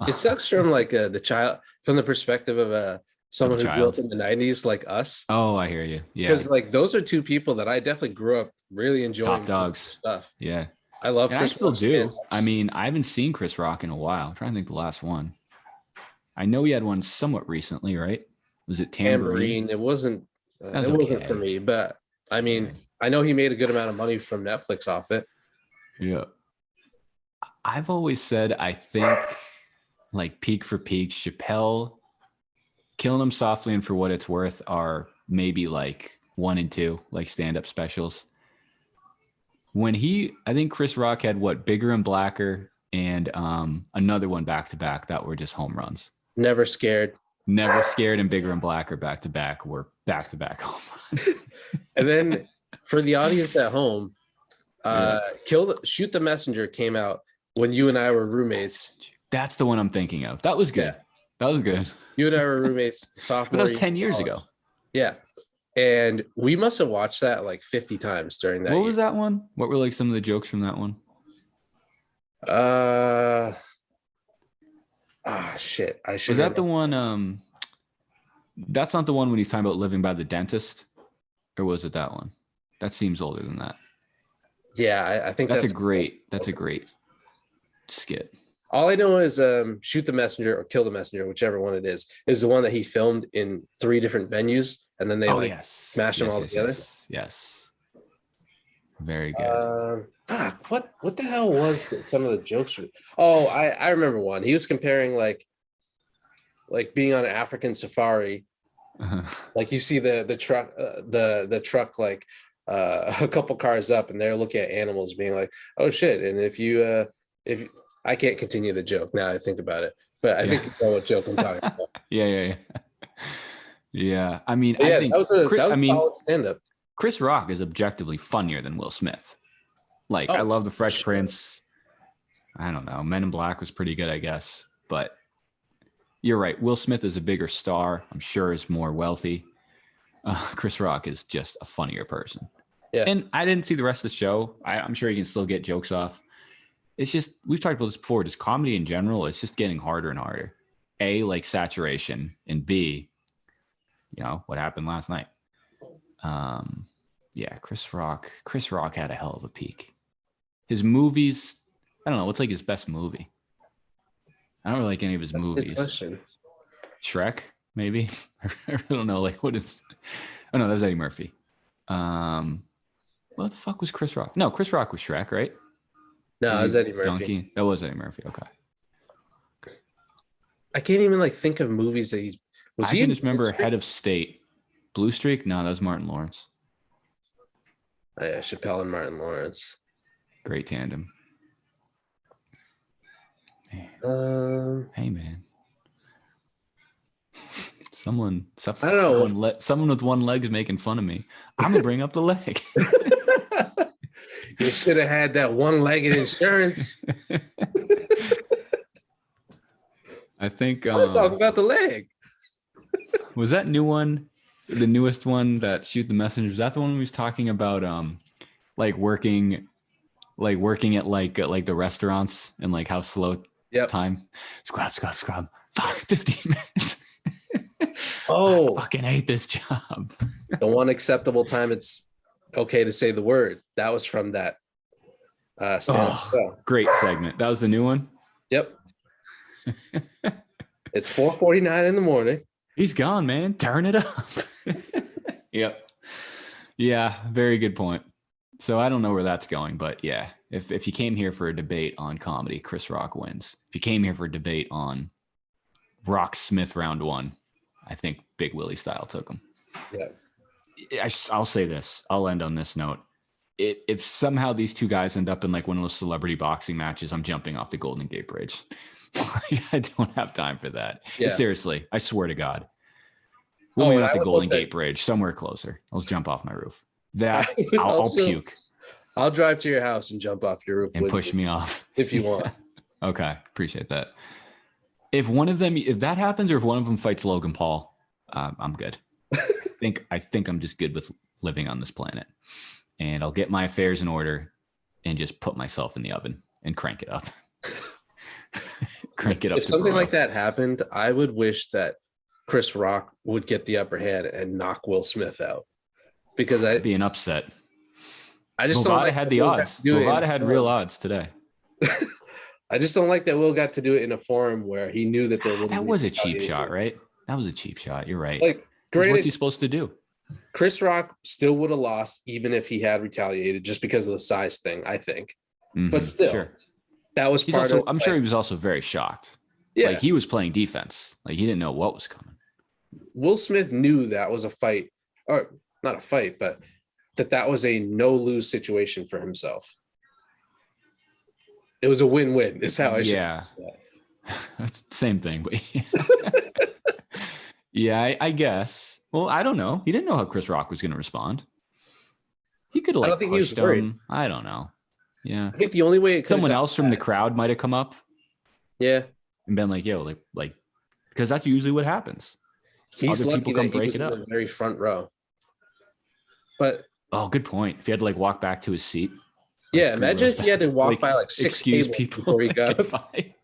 it sucks from like from the perspective of someone who grew up in the 90s like us. Oh, I hear you. Yeah, because like those are two people that I definitely grew up really enjoying. Top dogs stuff. Yeah. I love Chris. I still do. I mean, I haven't seen Chris Rock in a while. I'm trying to think the last one. I know he had one somewhat recently, right? Was it Tambourine? It wasn't. It wasn't for me, but I mean, I know he made a good amount of money from Netflix off it. Yeah. I've always said, I think like peak for peak, Chappelle, Killing Him Softly, and For What It's Worth are maybe like 1 and 2, like stand-up specials. I think Chris Rock had Bigger and Blacker and another one back-to-back that were just home runs. Never Scared and Bigger and Blacker back-to-back were back-to-back home runs. And then for the audience at home, Shoot the Messenger came out when you and I were roommates. That's the one I'm thinking of. That was good. Yeah. That was good. You and I were roommates sophomore. But that was 10 years ago. Yeah. And we must have watched that like 50 times during that. What was that one? What were like some of the jokes from that one? Shit. I should. Was that the one? That's not the one when he's talking about living by the dentist, or was it that one? That seems older than that. Yeah, I think that's a great skit. All I know is Shoot the Messenger or Kill the Messenger, whichever one it is the one that he filmed in 3 different venues, and then they smash them all together. Yes. Very good. What the hell was some of the jokes? Oh, I remember one. He was comparing like being on an African safari. Like you see the truck, the truck like a couple cars up, and they're looking at animals, being like, "Oh shit!" And if I can't continue the joke now, I think about it, but I think you know what joke I'm talking about. Yeah. Yeah. I mean, Yeah, I think that was a solid stand-up. Chris Rock is objectively funnier than Will Smith. Like, I love the Fresh Prince. I don't know. Men in Black was pretty good, I guess. But you're right. Will Smith is a bigger star. I'm sure is more wealthy. Chris Rock is just a funnier person. Yeah. And I didn't see the rest of the show. I'm sure he can still get jokes off. It's just, we've talked about this before. Just comedy in general, it's just getting harder and harder. A, like saturation, and B, what happened last night. Yeah, Chris Rock had a hell of a peak. His movies, I don't know, what's like his best movie? I don't really like any of his movies. Good question. Shrek, maybe? I don't know. Like, what is? Oh no, that was Eddie Murphy. What the fuck was Chris Rock? No, Chris Rock was Shrek, right? No, it was Eddie Murphy. Donkey? That was Eddie Murphy. Okay. I can't even like think of movies that he's. I can just remember Head of State. Blue Streak? No, that was Martin Lawrence. Oh, yeah, Chappelle and Martin Lawrence. Great tandem. Man. Hey, man. Someone I don't know. Someone with one leg's making fun of me. I'm gonna bring up the leg. You should have had that one-legged insurance. I think I'm talking about the leg. Was that new one, the newest one that Shoot the Messenger? Was that the one we was talking about? Like working at like the restaurants and like how slow time. Scrub. 15 minutes. Oh, I fucking hate this job. The one acceptable time it's okay to say the word. That was from that great segment. That was the new one. Yep. It's 4:49 in the morning. He's gone, man. Turn it up. Yep. Yeah, very good point. So I don't know where that's going, but yeah, if you came here for a debate on comedy, Chris Rock wins. If you came here for a debate on Rock Smith round one, I think Big Willie style took him. Yeah. I'll say this. I'll end on this note. If somehow these two guys end up in like one of those celebrity boxing matches, I'm jumping off the Golden Gate Bridge. I don't have time for that. Yeah. Seriously, I swear to God. We'll meet at the Golden Gate Bridge, somewhere closer. I'll jump off my roof. That I'll puke. I'll drive to your house and jump off your roof and push me off if you want. Okay, appreciate that. If that happens, or if one of them fights Logan Paul, I'm good. I think I'm just good with living on this planet, and I'll get my affairs in order and just put myself in the oven and crank it up. Crank it up. If something like that happened, I would wish that Chris Rock would get the upper hand and knock Will Smith out, because I'd be an upset. I just Bovada had the odds. Bovada had real odds today. I just don't like that Will got to do it in a forum where he knew that there would. That was a cheap shot, right? That was a cheap shot. You're right. Like, granted, what's he supposed to do? Chris Rock still would have lost even if he had retaliated, just because of the size thing, I think. Mm-hmm, but still, that was part of. I'm sure he was also very shocked. Yeah, like he was playing defense. Like he didn't know what was coming. Will Smith knew that was a fight, or not a fight, but that was a no-lose situation for himself. It was a win-win. Is how I should say that. Same thing, but yeah, I guess. Well, I don't know. He didn't know how Chris Rock was going to respond. He could have like pushed him. I don't know. Yeah, I think the only way someone else from the crowd might have come up. Yeah, and been like, "Yo, like," because that's usually what happens. He's lucky that he was in the very front row. But good point. If he had to like walk back to his seat. Yeah, imagine if he had to walk by like 6 tables before he got by.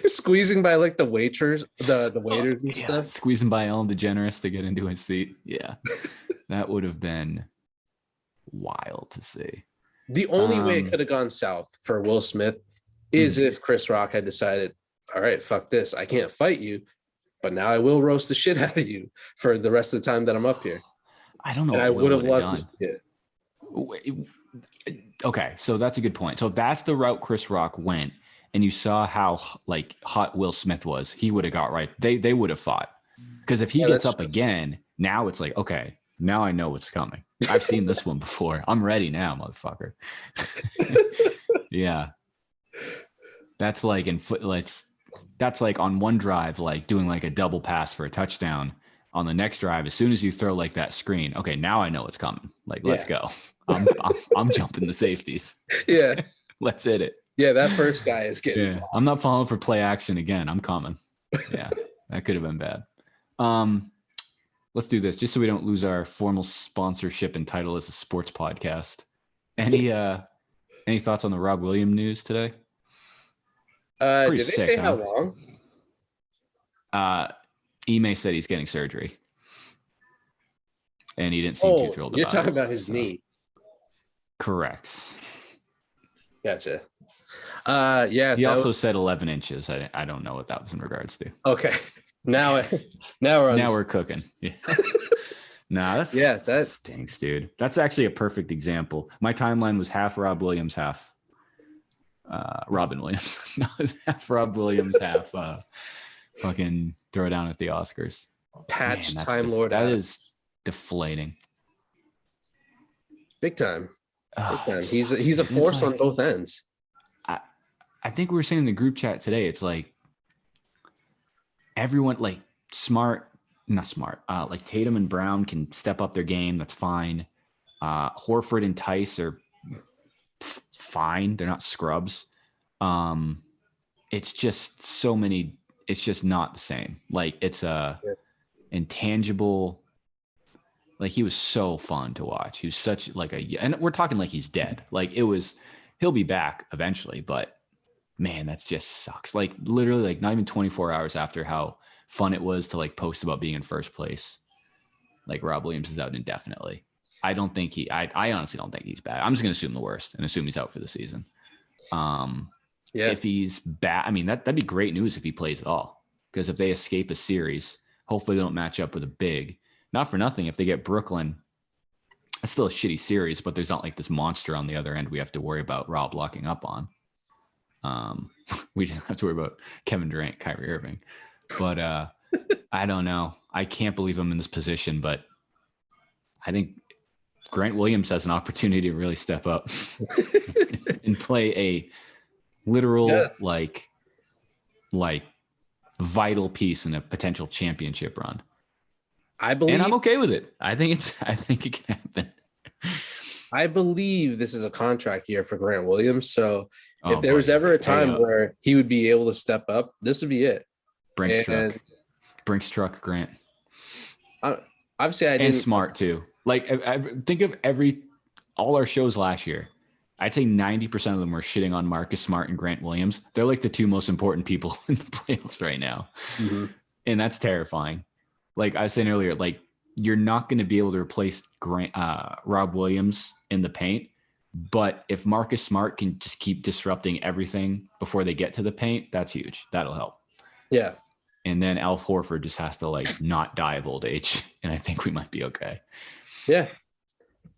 Squeezing by like the waiters, the waiters and stuff. Squeezing by Ellen DeGeneres to get into his seat. Yeah, that would have been wild to see. The only way it could have gone south for Will Smith is if Chris Rock had decided, all right, fuck this. I can't fight you, but now I will roast the shit out of you for the rest of the time that I'm up here. I don't know. And I would have loved to see it. Okay, so that's a good point. So that's the route Chris Rock went, and you saw how like hot Will Smith was. He would have got right. They would have fought, because if he gets up again, now it's like, okay, now I know what's coming. I've seen this one before. I'm ready now, motherfucker. Yeah, that's like in foot. That's like on one drive, like doing like a double pass for a touchdown. On the next drive, as soon as you throw like that screen, okay, now I know what's coming. Like, let's go. I'm jumping the safeties. Yeah. Let's hit it. Yeah, that first guy is getting. Yeah, I'm not falling for play action again. I'm coming. Yeah, that could have been bad. Let's do this just so we don't lose our formal sponsorship and title as a sports podcast. Any thoughts on the Rob Williams news today? Did they say how long? Ime said he's getting surgery, and he didn't seem too thrilled about it. You're talking about his knee. Correct. Gotcha. Yeah. He also said 11 inches. I don't know what that was in regards to. Okay. Now we're cooking. Yeah. That stinks, dude. That's actually a perfect example. My timeline was half Rob Williams, half Robin Williams. No, it was half Rob Williams, half fucking throw down at the Oscars. Patch Time Lord. That is deflating. Big time. Big time. He's a force on both ends. I think we were saying in the group chat today, it's like everyone, like like Tatum and Brown can step up their game. That's fine. Horford and Tice are fine. They're not scrubs. It's just so many. It's just not the same. Like it's intangible. Like he was so fun to watch. He was such like and we're talking like he's dead. Like he'll be back eventually, but man, that just sucks. Like literally like not even 24 hours after how fun it was to like post about being in first place. Like Rob Williams is out indefinitely. I honestly don't think he's bad. I'm just going to assume the worst and assume he's out for the season. If he's bad, I mean, that'd be great news if he plays at all. Because if they escape a series, hopefully they don't match up with a big. Not for nothing, if they get Brooklyn, it's still a shitty series, but there's not like this monster on the other end we have to worry about Rob locking up on. We just have to worry about Kevin Durant, Kyrie Irving. But I don't know. I can't believe I'm in this position, but I think Grant Williams has an opportunity to really step up and play a literal like vital piece in a potential championship run. I believe, and I'm okay with it. I think it can happen. I believe this is a contract year for Grant Williams. So if there was ever a time where he would be able to step up, this would be it. Brinks truck Grant. Obviously, and Smart too. Like I think of all our shows last year. I'd say 90% of them were shitting on Marcus Smart and Grant Williams. They're like the two most important people in the playoffs right now. Mm-hmm. And that's terrifying. Like I was saying earlier, like you're not going to be able to replace Rob Williams in the paint. But if Marcus Smart can just keep disrupting everything before they get to the paint, that's huge. That'll help. Yeah. And then Al Horford just has to like not die of old age. And I think we might be okay. Yeah.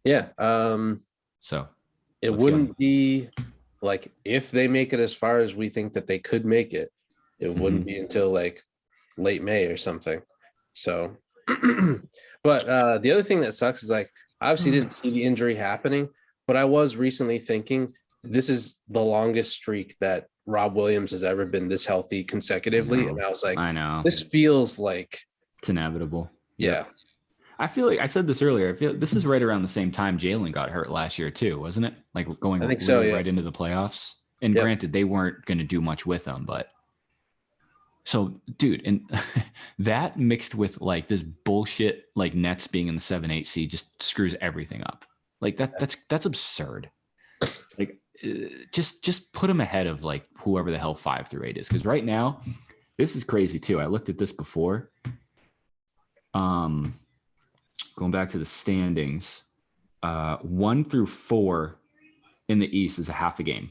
Yeah. So it wouldn't be like if they make it as far as we think that they could make it, it wouldn't be until like late May or something. So, but the other thing that sucks is like, I obviously didn't see the injury happening, but I was recently thinking this is the longest streak that Rob Williams has ever been this healthy consecutively. And I was like, I know this feels like it's inevitable. Yeah. I feel like I said this earlier. I feel this is right around the same time Jalen got hurt last year too, wasn't it? Like going right into the playoffs. And granted, they weren't going to do much with them, but so dude, and that mixed with like this bullshit, like Nets being in the 7-8 seed just screws everything up. Like that's absurd. Like just put them ahead of like whoever the hell 5 through 8 is. Cause right now this is crazy too. I looked at this before. Going back to the standings, 1 through 4 in the East is a half a game.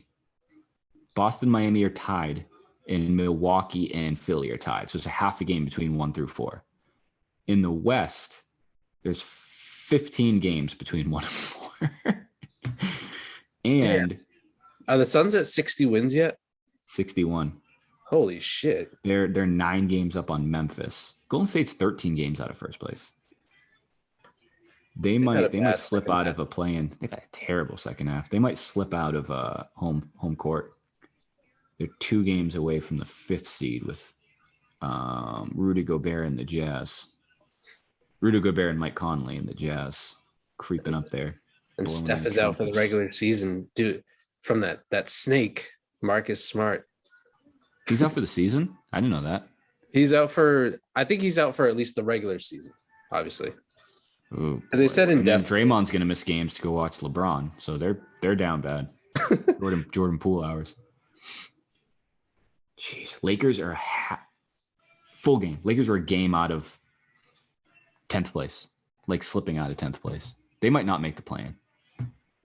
Boston, Miami are tied, and Milwaukee and Philly are tied. So it's a half a game between 1 through 4. In the West, there's 15 games between 1 and 4. And damn. Are the Suns at 60 wins yet? 61. Holy shit. They're 9 games up on Memphis. Golden State's 13 games out of first place. They might slip out of a play-in. They've had a terrible second half. They might slip out of home court. They're 2 games away from the 5th seed with Rudy Gobert and the Jazz. Rudy Gobert and Mike Conley and the Jazz creeping up there. And Steph is out for the regular season, dude. From that snake, Marcus Smart. He's out for the season? I didn't know that. I think he's out for at least the regular season, obviously. Because they said Draymond's going to miss games to go watch LeBron, so they're down bad. Jordan Poole hours. Jeez, Lakers are full game. Lakers are a game out of 10th place, like slipping out of 10th place. They might not make the play-in.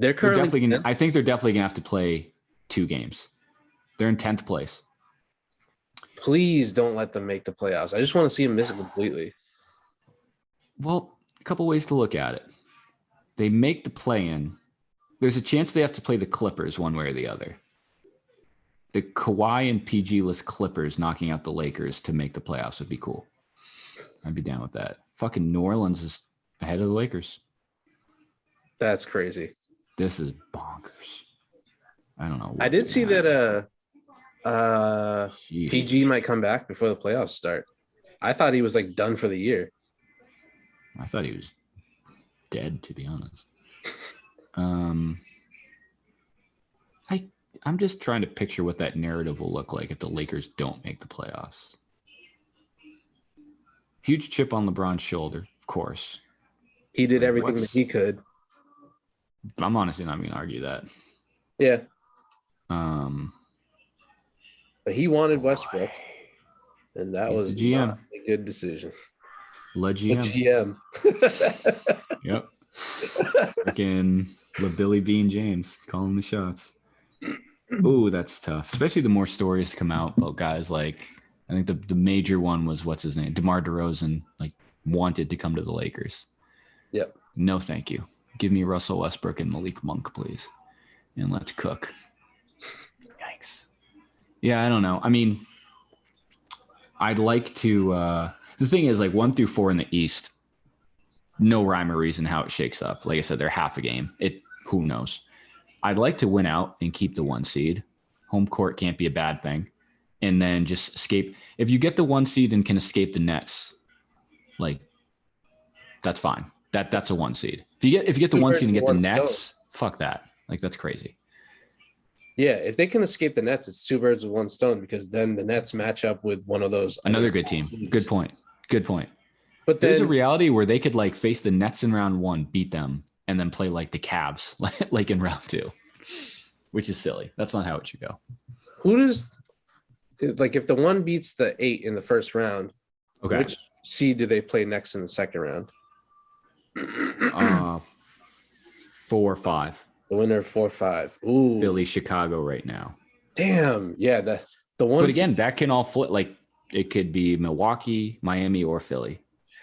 I think they're definitely gonna have to play 2 games. They're in 10th place. Please don't let them make the playoffs. I just want to see them miss it completely. Well, a couple ways to look at it. They make the play-in. There's a chance they have to play the Clippers one way or the other. The Kawhi and PG-less Clippers knocking out the Lakers to make the playoffs would be cool. I'd be down with that. Fucking New Orleans is ahead of the Lakers. That's crazy. This is bonkers. I don't know. I did see that PG might come back before the playoffs start. I thought he was like done for the year. I thought he was dead, to be honest. I'm just trying to picture what that narrative will look like if the Lakers don't make the playoffs. Huge chip on LeBron's shoulder, of course. He did everything that he could. I'm honestly not going to argue that. Yeah. But he wanted Westbrook, and that was the GM. Not a good decision. Le GM. Yep. Freaking Billy Bean James calling the shots. Ooh, that's tough. Especially the more stories come out about guys like, I think the major one was, what's his name? DeMar DeRozan, like, wanted to come to the Lakers. Yep. No, thank you. Give me Russell Westbrook and Malik Monk, please. And let's cook. Yikes. Yeah, I don't know. I mean, I'd like to the thing is, like, 1 through 4 in the East, no rhyme or reason how it shakes up. Like I said, they're half a game. Who knows? I'd like to win out and keep the 1 seed. Home court can't be a bad thing. And then just escape. If you get the 1 seed and can escape the Nets, like, that's fine. That's a 1 seed. If you get the 1 seed and get the Nets, fuck that. Like, that's crazy. Yeah, if they can escape the Nets, it's 2 birds with 1 stone, because then the Nets match up with one of those. Another good team. Teams. Good point. But there's a reality where they could, like, face the Nets in round 1, beat them, and then play like the Cavs, like in round 2, which is silly. That's not how it should go. If the 1 beats the 8 in the first round, okay, which seed do they play next in the second round? 4 or 5. The winner of 4-5. Ooh, Philly, Chicago right now. Damn. Yeah. The one. But again, that can all flip. Like, it could be Milwaukee, Miami, or Philly.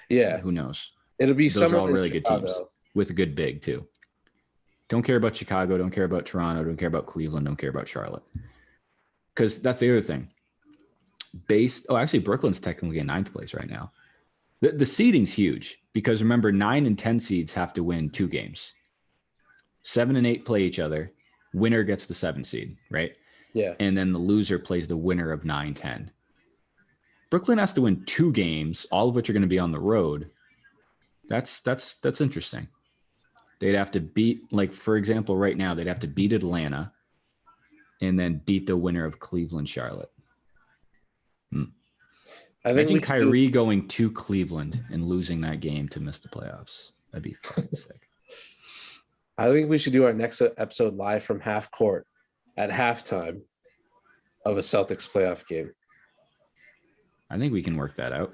Yeah. Who knows? It'll be those are all really Chicago. Good teams with a good big too. Don't care about Chicago. Don't care about Toronto. Don't care about Cleveland. Don't care about Charlotte. Because that's the other thing. Actually, Brooklyn's technically in 9th place right now. The seeding's huge because remember, 9 and 10 seeds have to win 2 games. 7 and 8 play each other. Winner gets the 7 seed, right? Yeah. And then the loser plays the winner of 9-10. Brooklyn has to win 2 games, all of which are going to be on the road. That's interesting. They'd have to beat, like, for example, right now, they'd have to beat Atlanta and then beat the winner of Cleveland, Charlotte. Imagine Kyrie going to Cleveland and losing that game to miss the playoffs. That'd be fucking sick. I think we should do our next episode live from half court at halftime of a Celtics playoff game. I think we can work that out.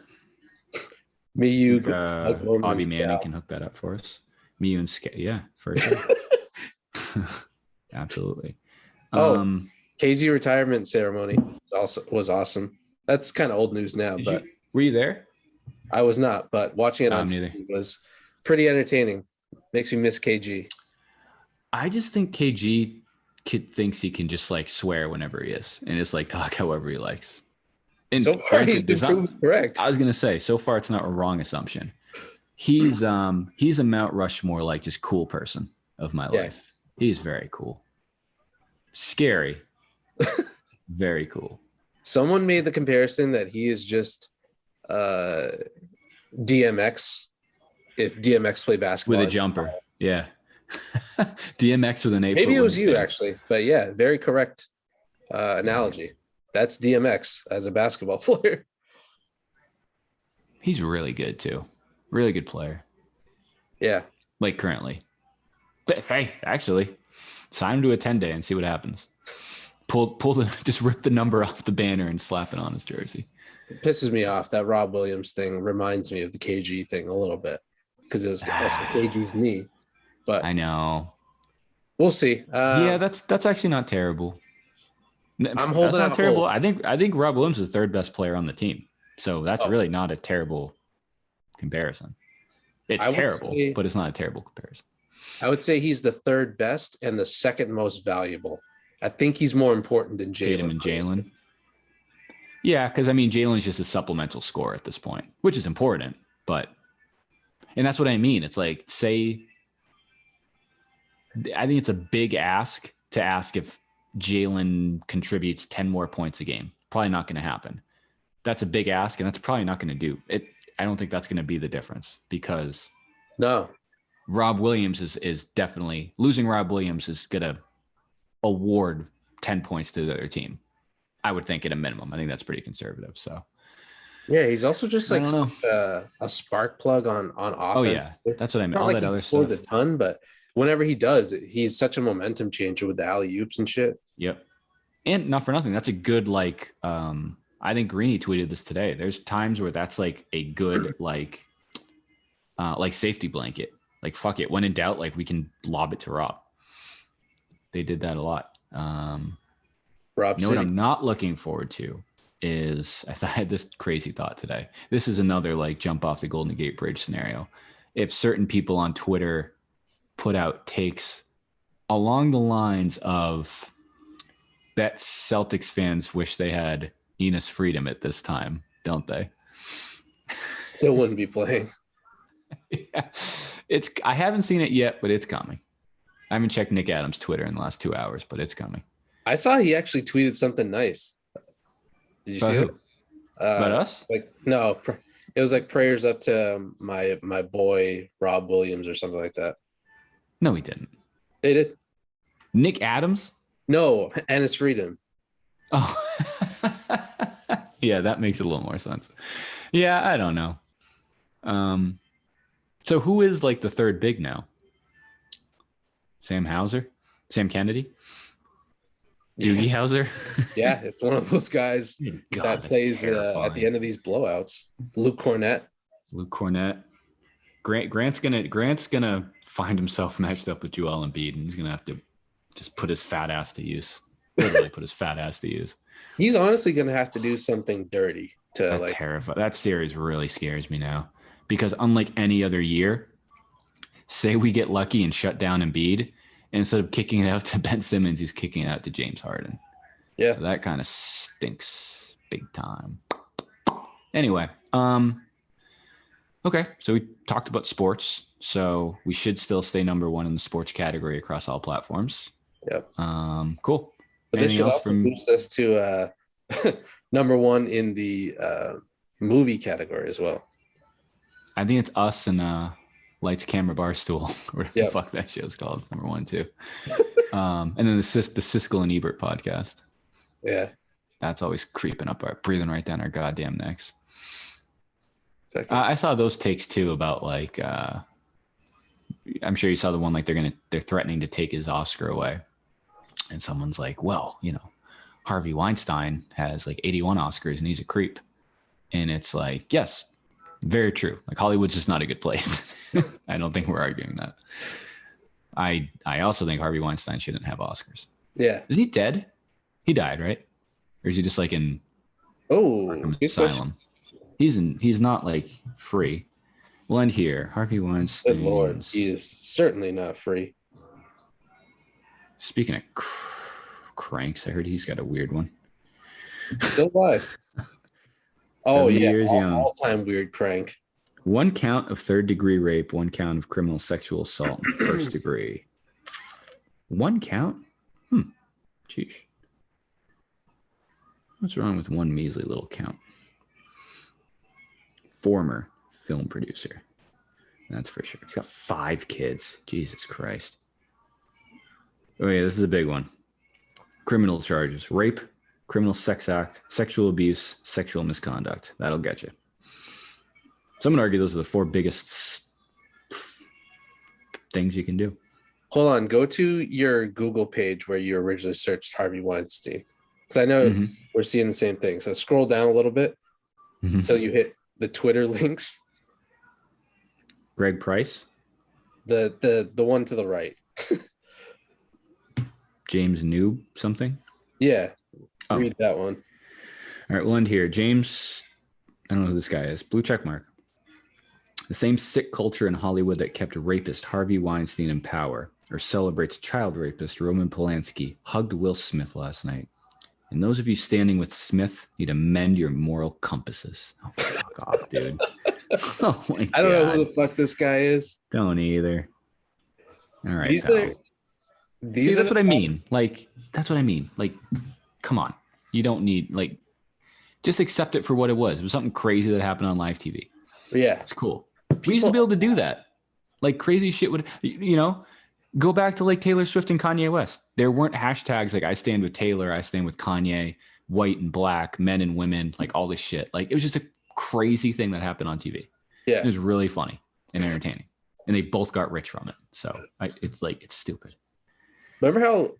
Me, you, Bobby Manning can hook that up for us. Me, you, and Skate. Yeah, for sure. Absolutely. KG retirement ceremony was awesome. That's kind of old news now, but were you there? I was not, but watching it on TV was pretty entertaining. Makes me miss KG. I just think KG thinks he can just like swear whenever he is and just like talk however he likes. And so far, he's been proven correct. I was gonna say, so far it's not a wrong assumption. He's a Mount Rushmore, like just cool person of my life. He's very cool. Scary. Very cool. Someone made the comparison that he is just DMX if DMX played basketball. With a jumper. Yeah. DMX with an 8-foot Maybe it was you wingspan. actually, but yeah, very correct analogy. That's DMX as a basketball player. He's really good too. Really good player. Yeah. Like currently. But hey, actually, sign him to a 10-day and see what happens. Just rip the number off the banner and slap it on his jersey. It pisses me off. That Rob Williams thing reminds me of the KG thing a little bit because it was also KG's knee. But I know. We'll see. Yeah, that's actually not terrible. I'm holding that's not out terrible. hope. I think Rob Williams is the third best player on the team. So that's really not a terrible comparison. It's terrible, but it's not a terrible comparison. I would say he's the third best and the second most valuable. I think he's more important than Jalen. And Jalen. Yeah, because I mean, Jalen's just a supplemental scorer at this point, which is important. And that's what I mean. It's like, I think it's a big ask to ask if Jalen contributes 10 more points a game. Probably not going to happen. That's a big ask, and that's probably not going to do it. I don't think that's going to be the difference because Rob Williams is definitely losing. Rob Williams is going to award 10 points to the other team. I would think at a minimum. I think that's pretty conservative. So yeah, he's also just like a spark plug on offense. Oh yeah, that's what I mean. All that other stuff. A ton, but whenever he does, he's such a momentum changer with the alley-oops and shit. Yep. And not for nothing, that's a good I think Greeny tweeted this today. There's times where that's like a good like safety blanket. Like fuck it, when in doubt, like we can lob it to Rob. They did that a lot. Rob, you know what I'm not looking forward to is I had this crazy thought today. This is another like jump off the Golden Gate Bridge scenario. If certain people on Twitter put out takes along the lines of bet Celtics fans wish they had Enos Freedom at this time, don't they? They wouldn't be playing. Yeah. I haven't seen it yet, but it's coming. I haven't checked Nick Adams' Twitter in the last 2 hours, but it's coming. I saw he actually tweeted something nice. Did you see it? About us? Like no, it was like prayers up to my boy Rob Williams or something like that. No, he didn't. They did. Nick Adams? No, Enos Freedom. Oh, yeah, that makes a little more sense. Yeah, I don't know. So who is like the third big now? Sam Kennedy? Doogie Howser? Yeah, it's one of those guys that plays at the end of these blowouts. Luke Cornett. Grant's gonna find himself matched up with Joel Embiid, and he's gonna have to just put his fat ass to use. Literally put his fat ass to use. He's honestly gonna have to do something dirty to terrify. That series really scares me now because unlike any other year, say we get lucky and shut down Embiid, and instead of kicking it out to Ben Simmons, he's kicking it out to James Harden. Yeah, so that kind of stinks big time. Anyway, okay, so we talked about sports, so we should still stay number one in the sports category across all platforms. Yep. Cool. But this should also boost us to number one in the movie category as well. I think it's us and Lights, Camera, Barstool, or whatever the fuck that show's called, number 1, 2. And then the Siskel and Ebert podcast. Yeah. That's always creeping up, breathing right down our goddamn necks. I saw those takes too about like, I'm sure you saw the one like they're threatening to take his Oscar away. And someone's like, well, Harvey Weinstein has like 81 Oscars and he's a creep. And it's like, yes, very true. Like Hollywood's just not a good place. I don't think we're arguing that. I also think Harvey Weinstein shouldn't have Oscars. Yeah. Is he dead? He died, right? Or is he just like in asylum? He's not like free. We'll end here. Harvey Weinstein. Good Lord, he is certainly not free. Speaking of cranks, I heard he's got a weird one. Still alive. Oh, 70 yeah. years young. All-time weird crank. 1 count of third-degree rape, 1 count of criminal sexual assault in first degree. 1 count? Jeez. What's wrong with one measly little count? Former film producer. That's for sure. He's got 5 kids. Jesus Christ. Oh, yeah, this is a big one. Criminal charges. Rape, criminal sex act, sexual abuse, sexual misconduct. That'll get you. Some would argue those are the 4 biggest things you can do. Hold on. Go to your Google page where you originally searched Harvey Weinstein. Because I know we're seeing the same thing. So scroll down a little bit until you hit the Twitter links. Greg Price? The one to the right. James Noob something? Yeah. Read that one. All right, we'll end here. James, I don't know who this guy is. Blue check mark. The same sick culture in Hollywood that kept rapist Harvey Weinstein in power or celebrates child rapist Roman Polanski hugged Will Smith last night. And those of you standing with Smith need to mend your moral compasses. Oh, fuck off, dude. Oh, my God. I don't know who the fuck this guy is. Don't either. All right, that's what I mean. Like, that's what I mean. Like, come on. You don't need, like, just accept it for what it was. It was something crazy that happened on live TV. Yeah. It's cool. We used to be able to do that. Like, crazy shit would, go back to, like, Taylor Swift and Kanye West. There weren't hashtags like I stand with Taylor, I stand with Kanye, white and black, men and women, like all this shit. Like, it was just a crazy thing that happened on TV. Yeah. It was really funny and entertaining. And they both got rich from it. So it's stupid. Remember how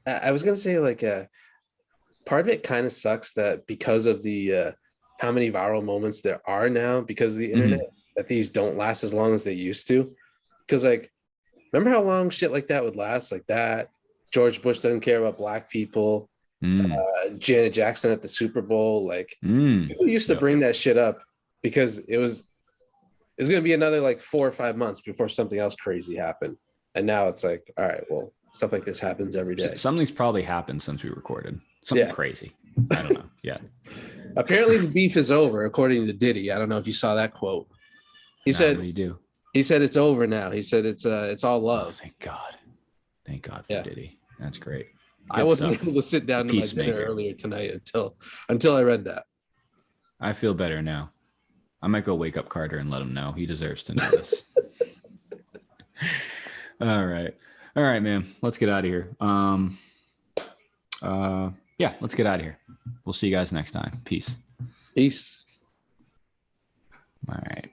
I was going to say, like, part of it kind of sucks that because of the how many viral moments there are now because of the internet, that these don't last as long as they used to. Because, like, remember how long shit like that would last? Like that, George Bush doesn't care about black people. Janet Jackson at the Super Bowl. Like, people used to bring that shit up because it's going to be another, like, 4 or 5 months before something else crazy happened. And now it's like, all right, well, stuff like this happens every day. Something's probably happened since we recorded. Something crazy. I don't know. Yeah. Apparently the beef is over, according to Diddy. I don't know if you saw that quote. He said, what do you do? He said it's over now. He said it's all love. Oh, thank God. Thank God for Diddy. That's great. I wasn't able to sit down to my dinner earlier tonight until I read that. I feel better now. I might go wake up Carter and let him know. He deserves to know this. All right, man. Let's get out of here. Let's get out of here. We'll see you guys next time. Peace. Peace. All right.